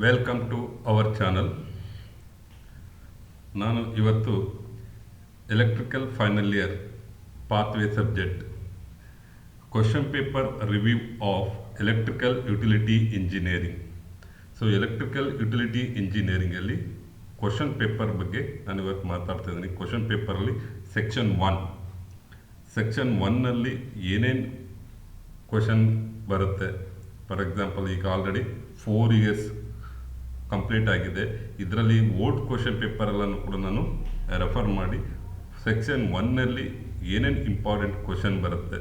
Welcome to our channel. ನಾನು ಇವತ್ತು electrical final year pathway subject question paper review of electrical utility engineering. So electrical utility ಇಂಜಿನಿಯರಿಂಗಲ್ಲಿ question paper ಬಗ್ಗೆ ನಾನು ಇವತ್ತು ಮಾತಾಡ್ತಾ ಇದ್ದೀನಿ. ಕ್ವಶನ್ ಪೇಪರಲ್ಲಿ ಸೆಕ್ಷನ್ ಒನ್ನಲ್ಲಿ ಏನೇನು ಕ್ವಶನ್ ಬರುತ್ತೆ. ಫಾರ್ ಎಕ್ಸಾಂಪಲ್, ಈಗ ಆಲ್ರೆಡಿ 4 ಇಯರ್ಸ್ ಕಂಪ್ಲೀಟ್ ಆಗಿದೆ. ಇದರಲ್ಲಿ ಓಲ್ಡ್ ಕ್ವಶನ್ ಪೇಪರೆಲ್ಲನೂ ಕೂಡ ನಾನು ರೆಫರ್ ಮಾಡಿ ಸೆಕ್ಷನ್ ಒನ್ನಲ್ಲಿ ಏನೇನು ಇಂಪಾರ್ಟೆಂಟ್ ಕ್ವಶನ್ ಬರುತ್ತೆ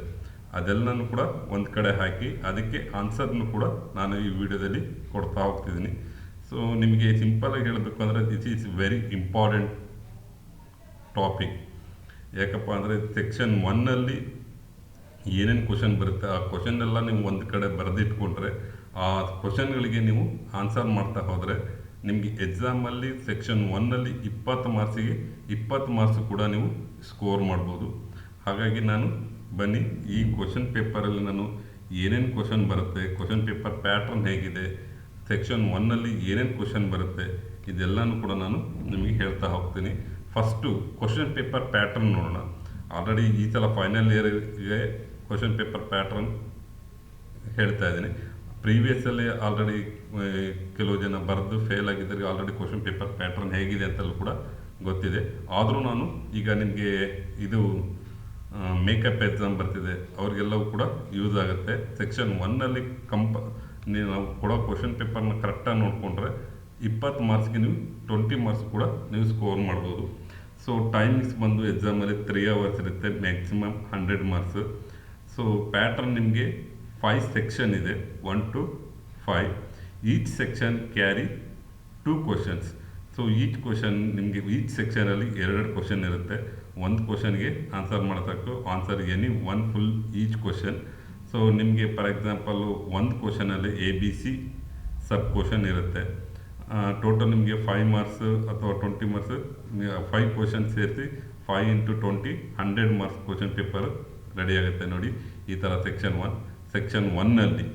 ಅದೆಲ್ಲನೂ ಕೂಡ ಒಂದು ಕಡೆ ಹಾಕಿ ಅದಕ್ಕೆ ಆನ್ಸರ್ನು ಕೂಡ ನಾನು ಈ ವಿಡಿಯೋದಲ್ಲಿ ಕೊಡ್ತಾ ಹೋಗ್ತಿದ್ದೀನಿ. ಸೊ ನಿಮಗೆ ಸಿಂಪಲಾಗಿ ಹೇಳಬೇಕು ಅಂದರೆ this is very important topic. ಯಾಕಪ್ಪ ಅಂದರೆ ಸೆಕ್ಷನ್ ಒನ್ನಲ್ಲಿ ಏನೇನು ಕ್ವಶನ್ ಬರುತ್ತೆ ಆ ಕ್ವಶನ್ನೆಲ್ಲ ನೀವು ಒಂದು ಕಡೆ ಬರೆದಿಟ್ಕೊಂಡ್ರೆ ಆ ಕ್ವಶನ್ಗಳಿಗೆ ನೀವು ಆನ್ಸರ್ ಮಾಡ್ತಾ ಹೋದರೆ ನಿಮಗೆ ಎಕ್ಸಾಮಲ್ಲಿ ಸೆಕ್ಷನ್ ಒನ್ನಲ್ಲಿ 20 ಮಾರ್ಕ್ಸಿಗೆ 20 ಮಾರ್ಕ್ಸ್ ಕೂಡ ನೀವು ಸ್ಕೋರ್ ಮಾಡ್ಬೋದು. ಹಾಗಾಗಿ ನಾನು ಬನ್ನಿ ಈ ಕ್ವಶನ್ ಪೇಪರಲ್ಲಿ ನಾನು ಏನೇನು ಕ್ವಶನ್ ಬರುತ್ತೆ, ಕ್ವಶನ್ ಪೇಪರ್ ಪ್ಯಾಟ್ರನ್ ಹೇಗಿದೆ, ಸೆಕ್ಷನ್ ಒನ್ನಲ್ಲಿ ಏನೇನು ಕ್ವಶನ್ ಬರುತ್ತೆ ಇದೆಲ್ಲನೂ ಕೂಡ ನಾನು ನಿಮಗೆ ಹೇಳ್ತಾ ಹೋಗ್ತೀನಿ. ಫಸ್ಟು ಕ್ವಶನ್ ಪೇಪರ್ ಪ್ಯಾಟ್ರನ್ ನೋಡೋಣ. ಆಲ್ರೆಡಿ ಈ ಸಲ ಫೈನಲ್ ಇಯರ್ಗೆ ಕ್ವಶನ್ ಪೇಪರ್ ಪ್ಯಾಟ್ರನ್ ಹೇಳ್ತಾ ಇದ್ದೀನಿ. ಪ್ರೀವಿಯಸ್ಸಲ್ಲಿ ಆಲ್ರೆಡಿ ಕೆಲವು ಜನ ಬರೆದು ಫೇಲ್ ಆಗಿದ್ದರೆ ಆಲ್ರೆಡಿ ಕ್ವಶನ್ ಪೇಪರ್ ಪ್ಯಾಟ್ರನ್ ಹೇಗಿದೆ ಅಂತಲೂ ಕೂಡ ಗೊತ್ತಿದೆ. ಆದರೂ ನಾನು ಈಗ ನಿಮಗೆ ಇದು ಮೇಕಪ್ ಎಕ್ಸಾಮ್ ಬರ್ತಿದೆ ಅವ್ರಿಗೆಲ್ಲವೂ ಕೂಡ ಯೂಸ್ ಆಗುತ್ತೆ. ಸೆಕ್ಷನ್ ಒನ್ನಲ್ಲಿ ನಾವು ಕೊಡೋ ಕ್ವಶನ್ ಪೇಪರ್ನ ಕರೆಕ್ಟಾಗಿ ನೋಡಿಕೊಂಡ್ರೆ 20 ಮಾರ್ಕ್ಸ್ಗೆ ನೀವು 20 ಮಾರ್ಕ್ಸ್ ಕೂಡ ನೀವು ಸ್ಕೋರ್ ಮಾಡ್ಬೋದು. ಸೊ ಟೈಮಿಂಗ್ಸ್ ಬಂದು ಎಕ್ಸಾಮಲ್ಲಿ 3 ಅವರ್ಸ್ ಇರುತ್ತೆ, ಮ್ಯಾಕ್ಸಿಮಮ್ 100 ಮಾರ್ಕ್ಸ್. ಸೊ ಪ್ಯಾಟ್ರನ್ ನಿಮಗೆ 5 ಸೆಕ್ಷನ್ ಇದೆ, 1 to 5. Each section carry 2 questions. So each ಸೆಕ್ಷನಲ್ಲಿ 2 ಕ್ವಶನ್ ಇರುತ್ತೆ. ಒಂದು ಕ್ವಶನ್ಗೆ ಆನ್ಸರ್ ಮಾಡಬೇಕು, answer any one full each question. So ನಿಮಗೆ ಫಾರ್ ಎಕ್ಸಾಂಪಲ್ಲು ಒಂದು ಕ್ವಶನಲ್ಲಿ ABC ಸಬ್ ಕ್ವಶನ್ ಇರುತ್ತೆ. ಟೋಟಲ್ ನಿಮಗೆ 5 ಮಾರ್ಕ್ಸ್ ಅಥವಾ 20 ಮಾರ್ಕ್ಸ್, 5 ಕ್ವಶನ್ ಸೇರಿಸಿ 5 into 20 100 marks question paper ready ಆಗುತ್ತೆ. ನೋಡಿ ಈ ಥರ ಸೆಕ್ಷನ್ ಒನ್ನಲ್ಲಿ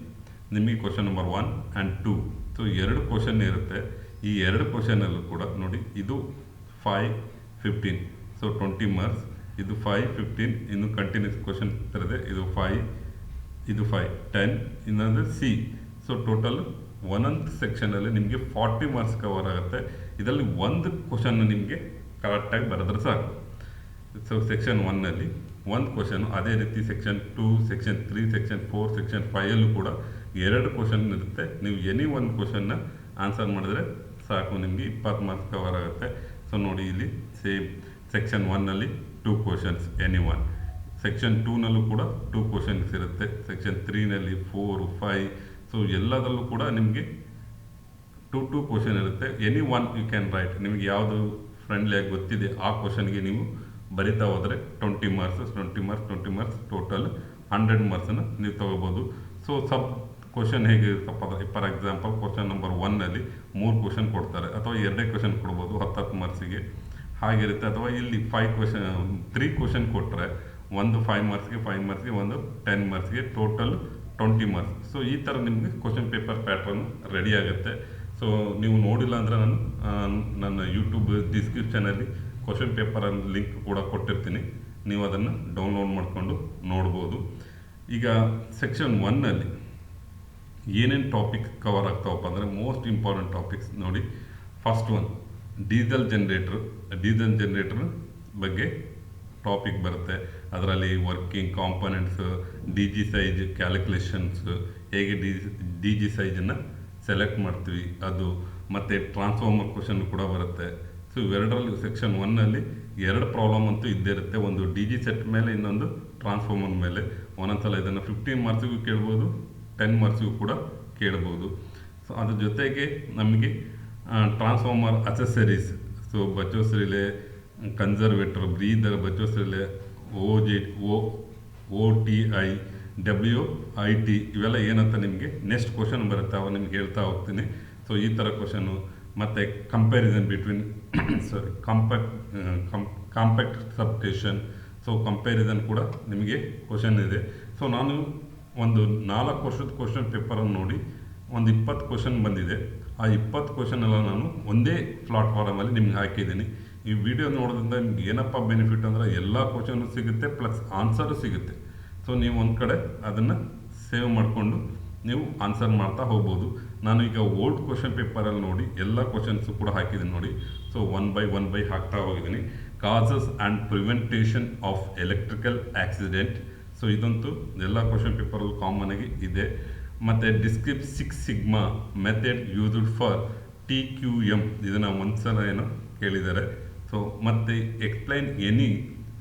ನಿಮಗೆ question number 1 and 2. So 2 question ಇರುತ್ತೆ. ಈ 2 ಕ್ವಶನಲ್ಲೂ ಕೂಡ ನೋಡಿ ಇದು 5, 15, ಸೊ 20 ಮಾರ್ಕ್ಸ್. ಇದು 5, 15, ಇನ್ನು ಕಂಟಿನ್ಯೂಸ್ ಕ್ವಶನ್ ಇರ್ತದೆ. ಇದು 5, 10, ಇನ್ನೊಂದು C. ಸೊ ಟೋಟಲ್ ಒಂದೊಂದು ಸೆಕ್ಷನಲ್ಲಿ ನಿಮಗೆ 40 ಮಾರ್ಕ್ಸ್ ಕವರ್ ಆಗುತ್ತೆ. ಇದರಲ್ಲಿ ಒಂದು ಕ್ವಶನ್ ನಿಮಗೆ ಕರೆಕ್ಟಾಗಿ ಬರೆದ್ರೆ ಸಾಕು. ಸೊ ಸೆಕ್ಷನ್ ಒನ್ನಲ್ಲಿ ಒಂದು ಕ್ವಶನ್, ಅದೇ ರೀತಿ ಸೆಕ್ಷನ್ 2, ಸೆಕ್ಷನ್ 3, ಸೆಕ್ಷನ್ 4, ಸೆಕ್ಷನ್ 5ಅಲ್ಲೂ ಕೂಡ 2 ಕ್ವಶನ್ ಇರುತ್ತೆ. ನೀವು ಎನಿ ಒಂದು ಕ್ವಶನ್ನ ಆನ್ಸರ್ ಮಾಡಿದ್ರೆ ಸಾಕು, ನಿಮಗೆ 20 ಮಾರ್ಕ್ಸ್ ಕವರ್ ಆಗುತ್ತೆ. ಸೊ ನೋಡಿ ಇಲ್ಲಿ ಸೇಮ್ ಸೆಕ್ಷನ್ ಒನ್ನಲ್ಲಿ 2 ಕ್ವಶನ್ಸ್ ಎನಿ ಒನ್. ಸೆಕ್ಷನ್ 2ನಲ್ಲೂ ಕೂಡ 2 ಕ್ವಶನ್ಸ್ ಇರುತ್ತೆ. ಸೆಕ್ಷನ್ 3ನಲ್ಲಿ 4, 5. ಸೊ ಎಲ್ಲದರಲ್ಲೂ ಕೂಡ ನಿಮಗೆ 2 ಕ್ವಶನ್ ಇರುತ್ತೆ. Any one you can write. ನಿಮಗೆ ಯಾವುದು ಫ್ರೆಂಡ್ಲಿಯಾಗಿ ಗೊತ್ತಿದೆ ಆ ಕ್ವಶನ್ಗೆ ನೀವು ಬರಿತಾ ಹೋದರೆ 20 ಮಾರ್ಕ್ಸ್ ಟೋಟಲ್ 100 ಮಾರ್ಕ್ಸನ್ನು ನೀವು ತೊಗೋಬೋದು. ಸೊ ಸಬ್ ಕ್ವಶನ್ ಹೇಗಿರುತ್ತಪ್ಪ, ಫಾರ್ ಎಕ್ಸಾಂಪಲ್ ಕ್ವಶನ್ ನಂಬರ್ 1ನಲ್ಲಿ 3 ಕ್ವಶನ್ ಕೊಡ್ತಾರೆ ಅಥವಾ 2 ಕ್ವಶನ್ ಕೊಡ್ಬೋದು 10 ಮಾರ್ಕ್ಸಿಗೆ ಹಾಗಿರುತ್ತೆ. ಅಥವಾ ಇಲ್ಲಿ 3 ಕ್ವಶನ್ ಕೊಟ್ಟರೆ ಒಂದು 5 ಮಾರ್ಕ್ಸ್ಗೆ, ಒಂದು 10 ಮಾರ್ಕ್ಸ್ಗೆ, ಟೋಟಲ್ 20 ಮಾರ್ಕ್ಸ್. ಸೊ ಈ ಥರ ನಿಮಗೆ ಕ್ವಶನ್ ಪೇಪರ್ ಪ್ಯಾಟ್ರನ್ ರೆಡಿ ಆಗುತ್ತೆ. ಸೊ ನೀವು ನೋಡಿಲ್ಲ ಅಂದರೆ ನಾನು ನನ್ನ ಯೂಟ್ಯೂಬ್ ಡಿಸ್ಕ್ರಿಪ್ಷನಲ್ಲಿ ಕ್ವಶನ್ ಪೇಪರ್ ಲಿಂಕ್ ಕೂಡ ಕೊಟ್ಟಿರ್ತೀನಿ, ನೀವು ಅದನ್ನು ಡೌನ್ಲೋಡ್ ಮಾಡಿಕೊಂಡು ನೋಡ್ಬೋದು. ಈಗ ಸೆಕ್ಷನ್ ಒನ್ನಲ್ಲಿ ಏನೇನು ಟಾಪಿಕ್ಸ್ ಕವರ್ ಆಗ್ತಾವಪ್ಪ ಅಂದರೆ ಮೋಸ್ಟ್ ಇಂಪಾರ್ಟೆಂಟ್ ಟಾಪಿಕ್ಸ್ ನೋಡಿ. ಫಸ್ಟ್ ಒನ್ ಡೀಸೆಲ್ ಜನ್ರೇಟರ್ ಬಗ್ಗೆ ಟಾಪಿಕ್ ಬರುತ್ತೆ. ಅದರಲ್ಲಿ working components, DG size calculations, ಹೇಗೆ DG ಸೈಜನ್ನು ಸೆಲೆಕ್ಟ್ ಮಾಡ್ತೀವಿ ಅದು, ಮತ್ತು ಟ್ರಾನ್ಸ್ಫಾರ್ಮರ್ ಕ್ವಶನ್ ಕೂಡ ಬರುತ್ತೆ. ಸೊ ಇವೆರಡರಲ್ಲಿ ಸೆಕ್ಷನ್ ಒನ್ನಲ್ಲಿ 2 ಪ್ರಾಬ್ಲಮ್ ಅಂತೂ ಇದ್ದೇ ಇರುತ್ತೆ. ಒಂದು DG ಸೆಟ್ ಮೇಲೆ, ಇನ್ನೊಂದು ಟ್ರಾನ್ಸ್ಫಾರ್ಮರ್ ಮೇಲೆ. ಒಂದೊಂದ್ಸಲ ಇದನ್ನು 15 ಮಾರ್ಕ್ಸಿಗೂ ಕೇಳ್ಬೋದು, 10 ಮಾರ್ಕ್ಸಿಗೂ ಕೂಡ ಕೇಳ್ಬೋದು. ಸೊ ಅದ್ರ ಜೊತೆಗೆ ನಮಗೆ transformer accessories, so Buchholz relay, conservator, breather, Buchholz relay, OTI, WIT ಇವೆಲ್ಲ ಏನಂತ ನಿಮಗೆ ನೆಕ್ಸ್ಟ್ ಕ್ವಶನ್ ಬರುತ್ತೆ, ಅವ ನಿಮ್ಗೆ ಹೇಳ್ತಾ ಹೋಗ್ತೀನಿ. ಸೊ ಈ ಥರ ಕ್ವಶನು, ಮತ್ತು comparison between compact substation. So comparison ಕೂಡ ನಿಮಗೆ ಕ್ವಶನ್ ಇದೆ. ಸೊ ನಾನು ಒಂದು 4 ವರ್ಷದ ಕ್ವಶನ್ ಪೇಪರನ್ನು ನೋಡಿ ಒಂದು 20 ಕ್ವಶನ್ ಬಂದಿದೆ. ಆ 20 ಕ್ವಶನ್ ಎಲ್ಲ ನಾನು ಒಂದೇ ಪ್ಲಾಟ್ಫಾರ್ಮಲ್ಲಿ ನಿಮ್ಗೆ ಹಾಕಿದ್ದೀನಿ. ಈ ವಿಡಿಯೋ ನೋಡೋದ್ರಿಂದ ನಿಮ್ಗೆ ಏನಪ್ಪ ಬೆನಿಫಿಟ್ ಅಂದರೆ ಎಲ್ಲ ಕ್ವಶನು ಸಿಗುತ್ತೆ ಪ್ಲಸ್ ಆನ್ಸರು ಸಿಗುತ್ತೆ. ಸೊ ನೀವು ಒಂದು ಕಡೆ ಅದನ್ನು ಸೇವ್ ಮಾಡಿಕೊಂಡು ನೀವು ಆನ್ಸರ್ ಮಾಡ್ತಾ ಹೋಗ್ಬೋದು. ನಾನು ಈಗ ಓಲ್ಡ್ ಕ್ವಶನ್ ಪೇಪರಲ್ಲಿ ನೋಡಿ ಎಲ್ಲ ಕ್ವಶನ್ಸು ಕೂಡ ಹಾಕಿದ್ದೀನಿ ನೋಡಿ. ಸೊ ಒನ್ ಬೈ ಹಾಕ್ತಾ ಹೋಗಿದ್ದೀನಿ. Causes and prevention of electrical accident. So ಇದಂತೂ ಎಲ್ಲ ಕ್ವಶನ್ ಪೇಪರಲ್ಲಿ ಕಾಮನ್ ಆಗಿ ಇದೆ. ಮತ್ತು describe 6 sigma method used for TQM, ಇದನ್ನು ಒಂದ್ಸಲ ಏನೋ ಕೇಳಿದ್ದಾರೆ. ಸೊ ಮತ್ತು explain any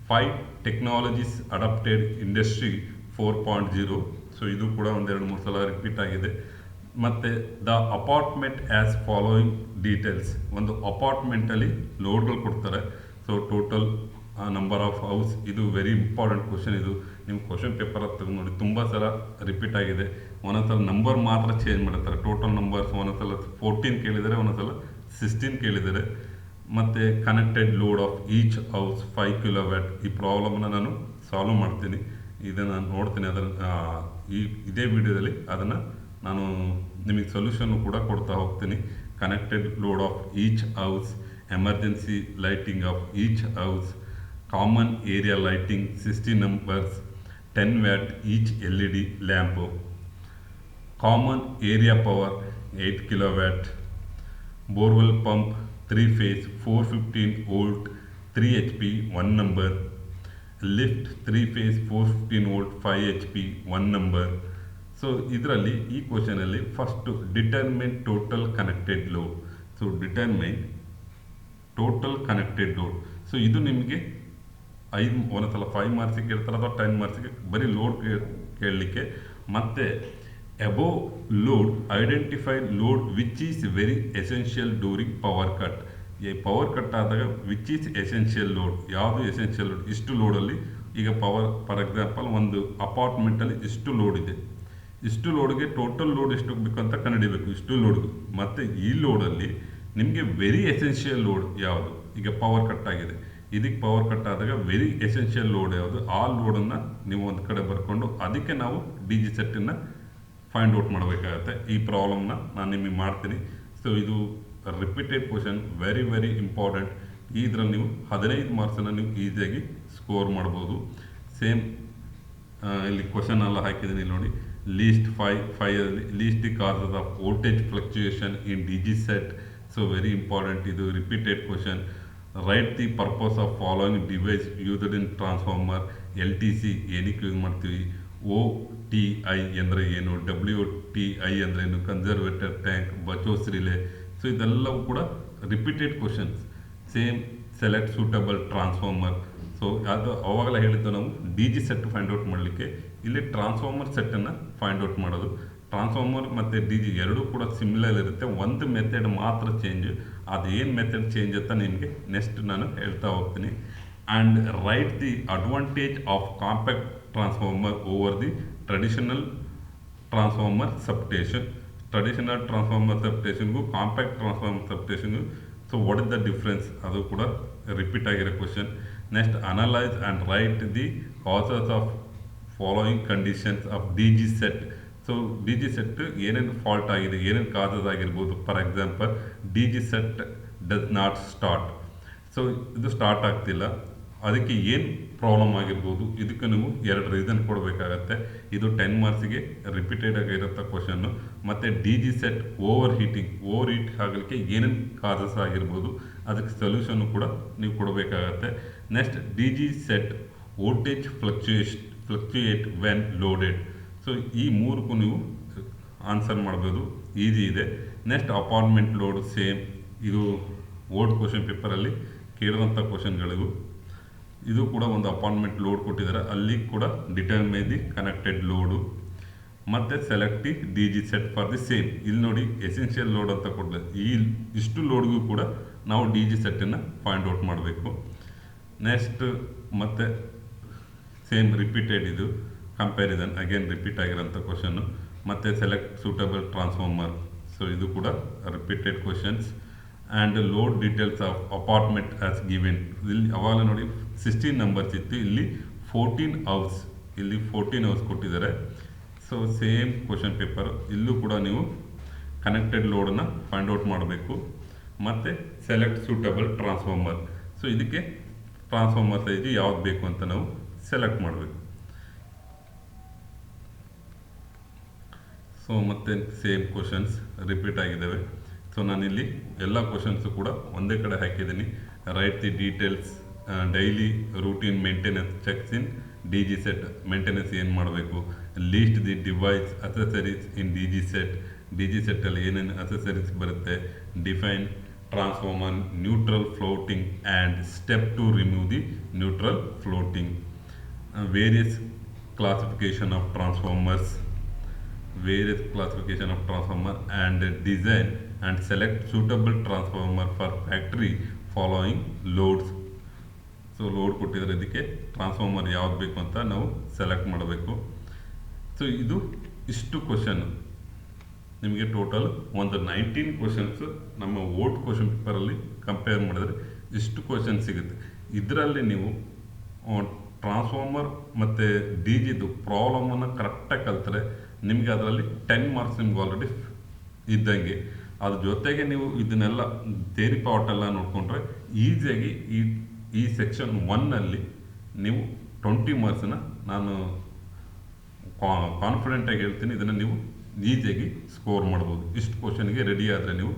5 technologies adapted industry 4.0. So ಇದು ಕೂಡ ಒಂದೆರಡು ಮೂರು ಸಲ ರಿಪೀಟ್ ಆಗಿದೆ. ಮತ್ತು the apartment as following details. ಒಂದು ಅಪಾರ್ಟ್ಮೆಂಟಲ್ಲಿ ಲೋಡ್ಗಳು ಕೊಡ್ತಾರೆ. So total number of house, ಇದು ವೆರಿ ಇಂಪಾರ್ಟೆಂಟ್ ಕ್ವಶನ್. ಇದು ನಿಮ್ಮ ಕ್ವಶನ್ ಪೇಪರ್ ತೆಗೆದು ನೋಡಿ, ತುಂಬ ಸಲ ರಿಪೀಟ್ ಆಗಿದೆ. ಒಂದೊಂದ್ಸಲ ನಂಬರ್ ಮಾತ್ರ ಚೇಂಜ್ ಮಾಡ್ತಾರೆ. ಟೋಟಲ್ ನಂಬರ್ಸ್ ಒಂದೊಂದ್ಸಲ 14 ಕೇಳಿದ್ದಾರೆ, ಒಂದೊಂದ್ಸಲ 16 ಕೇಳಿದ್ದಾರೆ. ಮತ್ತು connected load of each house 5 kilowatt. ಈ ಪ್ರಾಬ್ಲಮ್ನ ನಾನು ಸಾಲ್ವ್ ಮಾಡ್ತೀನಿ, ಇದನ್ನು ನೋಡ್ತೀನಿ. ಇದೇ ವಿಡಿಯೋದಲ್ಲಿ ಅದನ್ನು ನಾನು ನಿಮಗೆ ಸೊಲ್ಯೂಷನ್ನು ಕೂಡ ಕೊಡ್ತಾ ಹೋಗ್ತೀನಿ. Connected load of each house, emergency lighting of each house, common area lighting 60 numbers 10 watt each LED lamp, common area power 8 kilowatt, borewell pump 3 phase 415 volt 3 HP 1 number, lift 3 phase 415 volt 5 HP 1 number. So ಇದರಲ್ಲಿ ಈ ಕ್ವಶನಲ್ಲಿ first determine total connected load. So determine total connected load. So ಇದು ನಿಮಗೆ ಒಂದೊಂದ್ಸಲ 5 ಮಾರ್ಕ್ಸಿಗೆ ಕೇಳ್ತಾರೆ ಅಥವಾ 10 ಮಾರ್ಕ್ಸಿಗೆ ಬರೀ load ಕೇಳಲಿಕ್ಕೆ. ಮತ್ತು above load identify load which is very essential during power cut. ಈ ಪವರ್ ಕಟ್ ಆದಾಗ ವಿಚ್ ಈಸ್ ಎಸೆನ್ಷಿಯಲ್ ಲೋಡ್, ಯಾವುದು ಎಸೆನ್ಷಿಯಲ್ ಲೋಡ್, ಇಷ್ಟು ಲೋಡಲ್ಲಿ ಈಗ ಪವರ್ ಫಾರ್ ಎಕ್ಸಾಂಪಲ್ ಒಂದು ಅಪಾರ್ಟ್ಮೆಂಟಲ್ಲಿ ಇಷ್ಟು ಲೋಡ್ ಇದೆ, ಇಷ್ಟು ಲೋಡ್ಗೆ ಟೋಟಲ್ ಲೋಡ್ ಎಷ್ಟು ಬೇಕು ಅಂತ ಕಂಡುಹಿಡಿಬೇಕು, ಇಷ್ಟು ಲೋಡ್ಗೆ. ಮತ್ತು ಈ ಲೋಡಲ್ಲಿ ನಿಮಗೆ ವೆರಿ ಎಸೆನ್ಷಿಯಲ್ ಲೋಡ್ ಯಾವುದು, ಈಗ ಪವರ್ ಕಟ್ ಆಗಿದೆ, ಇದಕ್ಕೆ ಪವರ್ ಕಟ್ ಆದಾಗ ವೆರಿ ಎಸೆನ್ಷಿಯಲ್ ಲೋಡ್ ಯಾವುದು, ಆ ಲೋಡನ್ನು ನೀವು ಒಂದು ಕಡೆ ಬರ್ಕೊಂಡು ಅದಕ್ಕೆ ನಾವು DG ಸೆಟ್ಟನ್ನು ಫೈಂಡ್ ಔಟ್ ಮಾಡಬೇಕಾಗತ್ತೆ. ಈ ಪ್ರಾಬ್ಲಮ್ನ ನಾನು ನಿಮಗೆ ಮಾಡ್ತೀನಿ. ಸೊ ಇದು ರಿಪೀಟೆಡ್ ಕ್ವಶನ್, ವೆರಿ ಇಂಪಾರ್ಟೆಂಟ್. ಇದರಲ್ಲಿ ನೀವು 15 ಮಾರ್ಕ್ಸನ್ನು ನೀವು ಈಸಿಯಾಗಿ ಸ್ಕೋರ್ ಮಾಡ್ಬೋದು. ಸೇಮ್ ಇಲ್ಲಿ ಕ್ವಶನ್ ಎಲ್ಲ ಹಾಕಿದ್ದೀನಿ ನೋಡಿ. List 5 list the causes of voltage fluctuation in DG set. So very important, ಇದು repeated question. Write the purpose of following device used in transformer. LTC ಏನಕ್ಕೆ ಯೂಸ್ ಮಾಡ್ತೀವಿ, OTI ಅಂದರೆ ಏನು, WTI ಅಂದರೆ ಏನು, conservator tank, Buchholz relay. So ಇದೆಲ್ಲವೂ ಕೂಡ repeated questions. Same select suitable transformer. So ಅದು ಅವಾಗಲೇ ಹೇಳಿದ್ದು ನಾವು DG ಸೆಟ್ ಫೈಂಡ್ ಔಟ್ ಮಾಡಲಿಕ್ಕೆ, ಇಲ್ಲಿ ಟ್ರಾನ್ಸ್ಫಾರ್ಮರ್ ಸೆಟ್ಟನ್ನು ಫೈಂಡ್ ಔಟ್ ಮಾಡೋದು. ಟ್ರಾನ್ಸ್ಫಾರ್ಮರ್ ಮತ್ತು DG ಎರಡೂ ಕೂಡ ಸಿಮಿಲರ್ ಇರುತ್ತೆ, ಒಂದು ಮೆಥಡ್ ಮಾತ್ರ ಚೇಂಜ್. ಅದೇನು ಮೆಥಡ್ ಚೇಂಜ್ ಅಂತ ನಿಮಗೆ ನೆಕ್ಸ್ಟ್ ನಾನು ಹೇಳ್ತಾ ಹೋಗ್ತೀನಿ. And write the advantage of compact transformer over the traditional transformer substation. Traditional transformer ಸಬ್ಸ್ಟೇಷನ್ಗೂ ಕಾಂಪ್ಯಾಕ್ಟ್ ಟ್ರಾನ್ಸ್ಫಾರ್ಮರ್ ಸಬ್ಸ್ಟೇಷನ್ಗೂ so what is the difference, ಅದು ಕೂಡ ರಿಪೀಟ್ ಆಗಿರೋ question. Next analyse and write the causes of following conditions of DG set. So DG set ಏನೇನು fault ಆಗಿದೆ, ಏನೇನು causes ಆಗಿರ್ಬೋದು. For example DG set does not start. So ಇದು start ಆಗ್ತಿಲ್ಲ, ಅದಕ್ಕೆ ಏನು ಪ್ರಾಬ್ಲಮ್ ಆಗಿರ್ಬೋದು, ಇದಕ್ಕೆ ನೀವು 2 ರೀಸನ್ ಕೊಡಬೇಕಾಗತ್ತೆ. ಇದು 10 ಮಾರ್ಕ್ಸಿಗೆ ರಿಪೀಟೆಡ್ ಆಗಿರುತ್ತೆ ಕ್ವಶನ್ನು. ಮತ್ತು DG ಸೆಟ್ ಓವರ್ ಹೀಟ್ ಆಗಲಿಕ್ಕೆ ಏನೇನು ಕಾಸಸ್ ಆಗಿರ್ಬೋದು, ಅದಕ್ಕೆ ಸೊಲ್ಯೂಷನ್ನು ಕೂಡ ನೀವು ಕೊಡಬೇಕಾಗತ್ತೆ. Next DG set voltage fluctuate when loaded. So ಈ 3ಕ್ಕೂ ನೀವು ಆನ್ಸರ್ ಮಾಡ್ಬೋದು, ಈಸಿ ಇದೆ. ನೆಕ್ಸ್ಟ್ ಅಪಾರ್ಟ್ಮೆಂಟ್ ಲೋಡ್, ಸೇಮ್ ಇದು ಓಲ್ಡ್ ಕ್ವಶನ್ ಪೇಪರಲ್ಲಿ ಕೇಳಿದಂಥ ಕ್ವಶನ್ಗಳಿಗೂ ಇದು ಕೂಡ ಒಂದು ಅಪಾರ್ಟ್ಮೆಂಟ್ ಲೋಡ್ ಕೊಟ್ಟಿದ್ದಾರೆ, ಅಲ್ಲಿ ಕೂಡ ಡಿಟರ್ಮೈನ್ ದಿ ಕನೆಕ್ಟೆಡ್ ಲೋಡು. ಮತ್ತು select the DG set for the same. ಇಲ್ಲಿ ನೋಡಿ ಎಸೆನ್ಷಿಯಲ್ ಲೋಡ್ ಅಂತ ಕೊಡಲಿ, ಇಷ್ಟು ಲೋಡ್ಗೂ ಕೂಡ ನಾವು DG ಸೆಟ್ಟನ್ನು ಫೈಂಡ್ ಔಟ್ ಮಾಡಬೇಕು. ನೆಕ್ಸ್ಟ್ ಮತ್ತು ಸೇಮ್ ರಿಪೀಟೆಡ್, ಇದು ಕಂಪ್ಯಾರಿಸನ್ ಅಗೇನ್ ರಿಪೀಟ್ ಆಗಿರೋಂಥ ಕ್ವಶನ್ನು. ಮತ್ತು ಸೆಲೆಕ್ಟ್ ಸೂಟಬಲ್ ಟ್ರಾನ್ಸ್ಫಾರ್ಮರ್. ಸೊ ಇದು ಕೂಡ repeated questions. And load details of apartment as given. ಇಲ್ಲಿ ಅವಾಗ ನೋಡಿ 16 ನಂಬರ್ಸ್ ಇತ್ತು, ಇಲ್ಲಿ 14 ಹೌಸ್ ಕೊಟ್ಟಿದ್ದಾರೆ. ಸೊ ಸೇಮ್ ಕ್ವಶನ್ ಪೇಪರ್, ಇಲ್ಲೂ ಕೂಡ ನೀವು ಕನೆಕ್ಟೆಡ್ ಲೋಡನ್ನು ಫೈಂಡ್ ಔಟ್ ಮಾಡಬೇಕು, ಮತ್ತು ಸೆಲೆಕ್ಟ್ ಸೂಟಬಲ್ ಟ್ರಾನ್ಸ್ಫಾರ್ಮರ್. ಸೊ ಇದಕ್ಕೆ ಟ್ರಾನ್ಸ್ಫಾರ್ಮರ್ ಸೈಜ್ ಯಾವ್ದು ಬೇಕು ಅಂತ ನಾವು ಸೆಲೆಕ್ಟ್ ಮಾಡಬೇಕು. ಸೊ ಮತ್ತೆ ಸೇಮ್ ಕ್ವಶನ್ಸ್ ರಿಪೀಟ್ ಆಗಿದ್ದಾವೆ. ಸೊ ನಾನಿಲ್ಲಿ ಎಲ್ಲ ಕ್ವಶನ್ಸು ಕೂಡ ಒಂದೇ ಕಡೆ ಹಾಕಿದ್ದೀನಿ. Write the details, daily routine maintenance checks in D G set. Maintenance ಏನು ಮಾಡಬೇಕು, list the device accessories in D G set. D G ಸೆಟ್ಟಲ್ಲಿ ಏನೇನು ಅಸೆಸರೀಸ್ ಬರುತ್ತೆ, define transformer neutral floating and step to remove the neutral floating. Various classification of transformers, and design and select suitable transformer for factory following loads. So load ಕೊಟ್ಟಿದ್ರೆ ಇದಕ್ಕೆ transformer ಯಾವ್ದು ಬೇಕು ಅಂತ ನಾವು select ಮಾಡಬೇಕು. ಸೊ ಇಷ್ಟು question ನಿಮಗೆ total ಒಂದು 19 ಕ್ವಶನ್ಸ್ ನಮ್ಮ ಓಲ್ಡ್ ಕ್ವಶನ್ ಪೇಪರಲ್ಲಿ ಕಂಪೇರ್ ಮಾಡಿದ್ರೆ ಇಷ್ಟು ಕ್ವಶನ್ ಸಿಗುತ್ತೆ. ಇದರಲ್ಲಿ ನೀವು ಟ್ರಾನ್ಸ್ಫಾರ್ಮರ್ ಮತ್ತು ಡಿ ಜಿದು ಪ್ರಾಬ್ಲಮನ್ನು ಕರೆಕ್ಟಾಗಿ ಕಲ್ತರೆ ನಿಮಗೆ ಅದರಲ್ಲಿ 10 ಮಾರ್ಕ್ಸ್ ನಿಮ್ಗೆ ಆಲ್ರೆಡಿ ಇದ್ದಂಗೆ. ಅದ್ರ ಜೊತೆಗೆ ನೀವು ಇದನ್ನೆಲ್ಲ ಥಿಯರಿ ಪಾರ್ಟೆಲ್ಲ ನೋಡಿಕೊಂಡ್ರೆ ಈಸಿಯಾಗಿ ಈ ಸೆಕ್ಷನ್ 1ನಲ್ಲಿ ನೀವು 20 ಮಾರ್ಕ್ಸನ್ನ ನಾನು ಕಾನ್ಫಿಡೆಂಟಾಗಿ ಹೇಳ್ತೀನಿ, ಇದನ್ನು ನೀವು ಈಸಿಯಾಗಿ ಸ್ಕೋರ್ ಮಾಡ್ಬೋದು. ಇಷ್ಟು ಕ್ವಶನ್ಗೆ ರೆಡಿ ಆದರೆ ನೀವು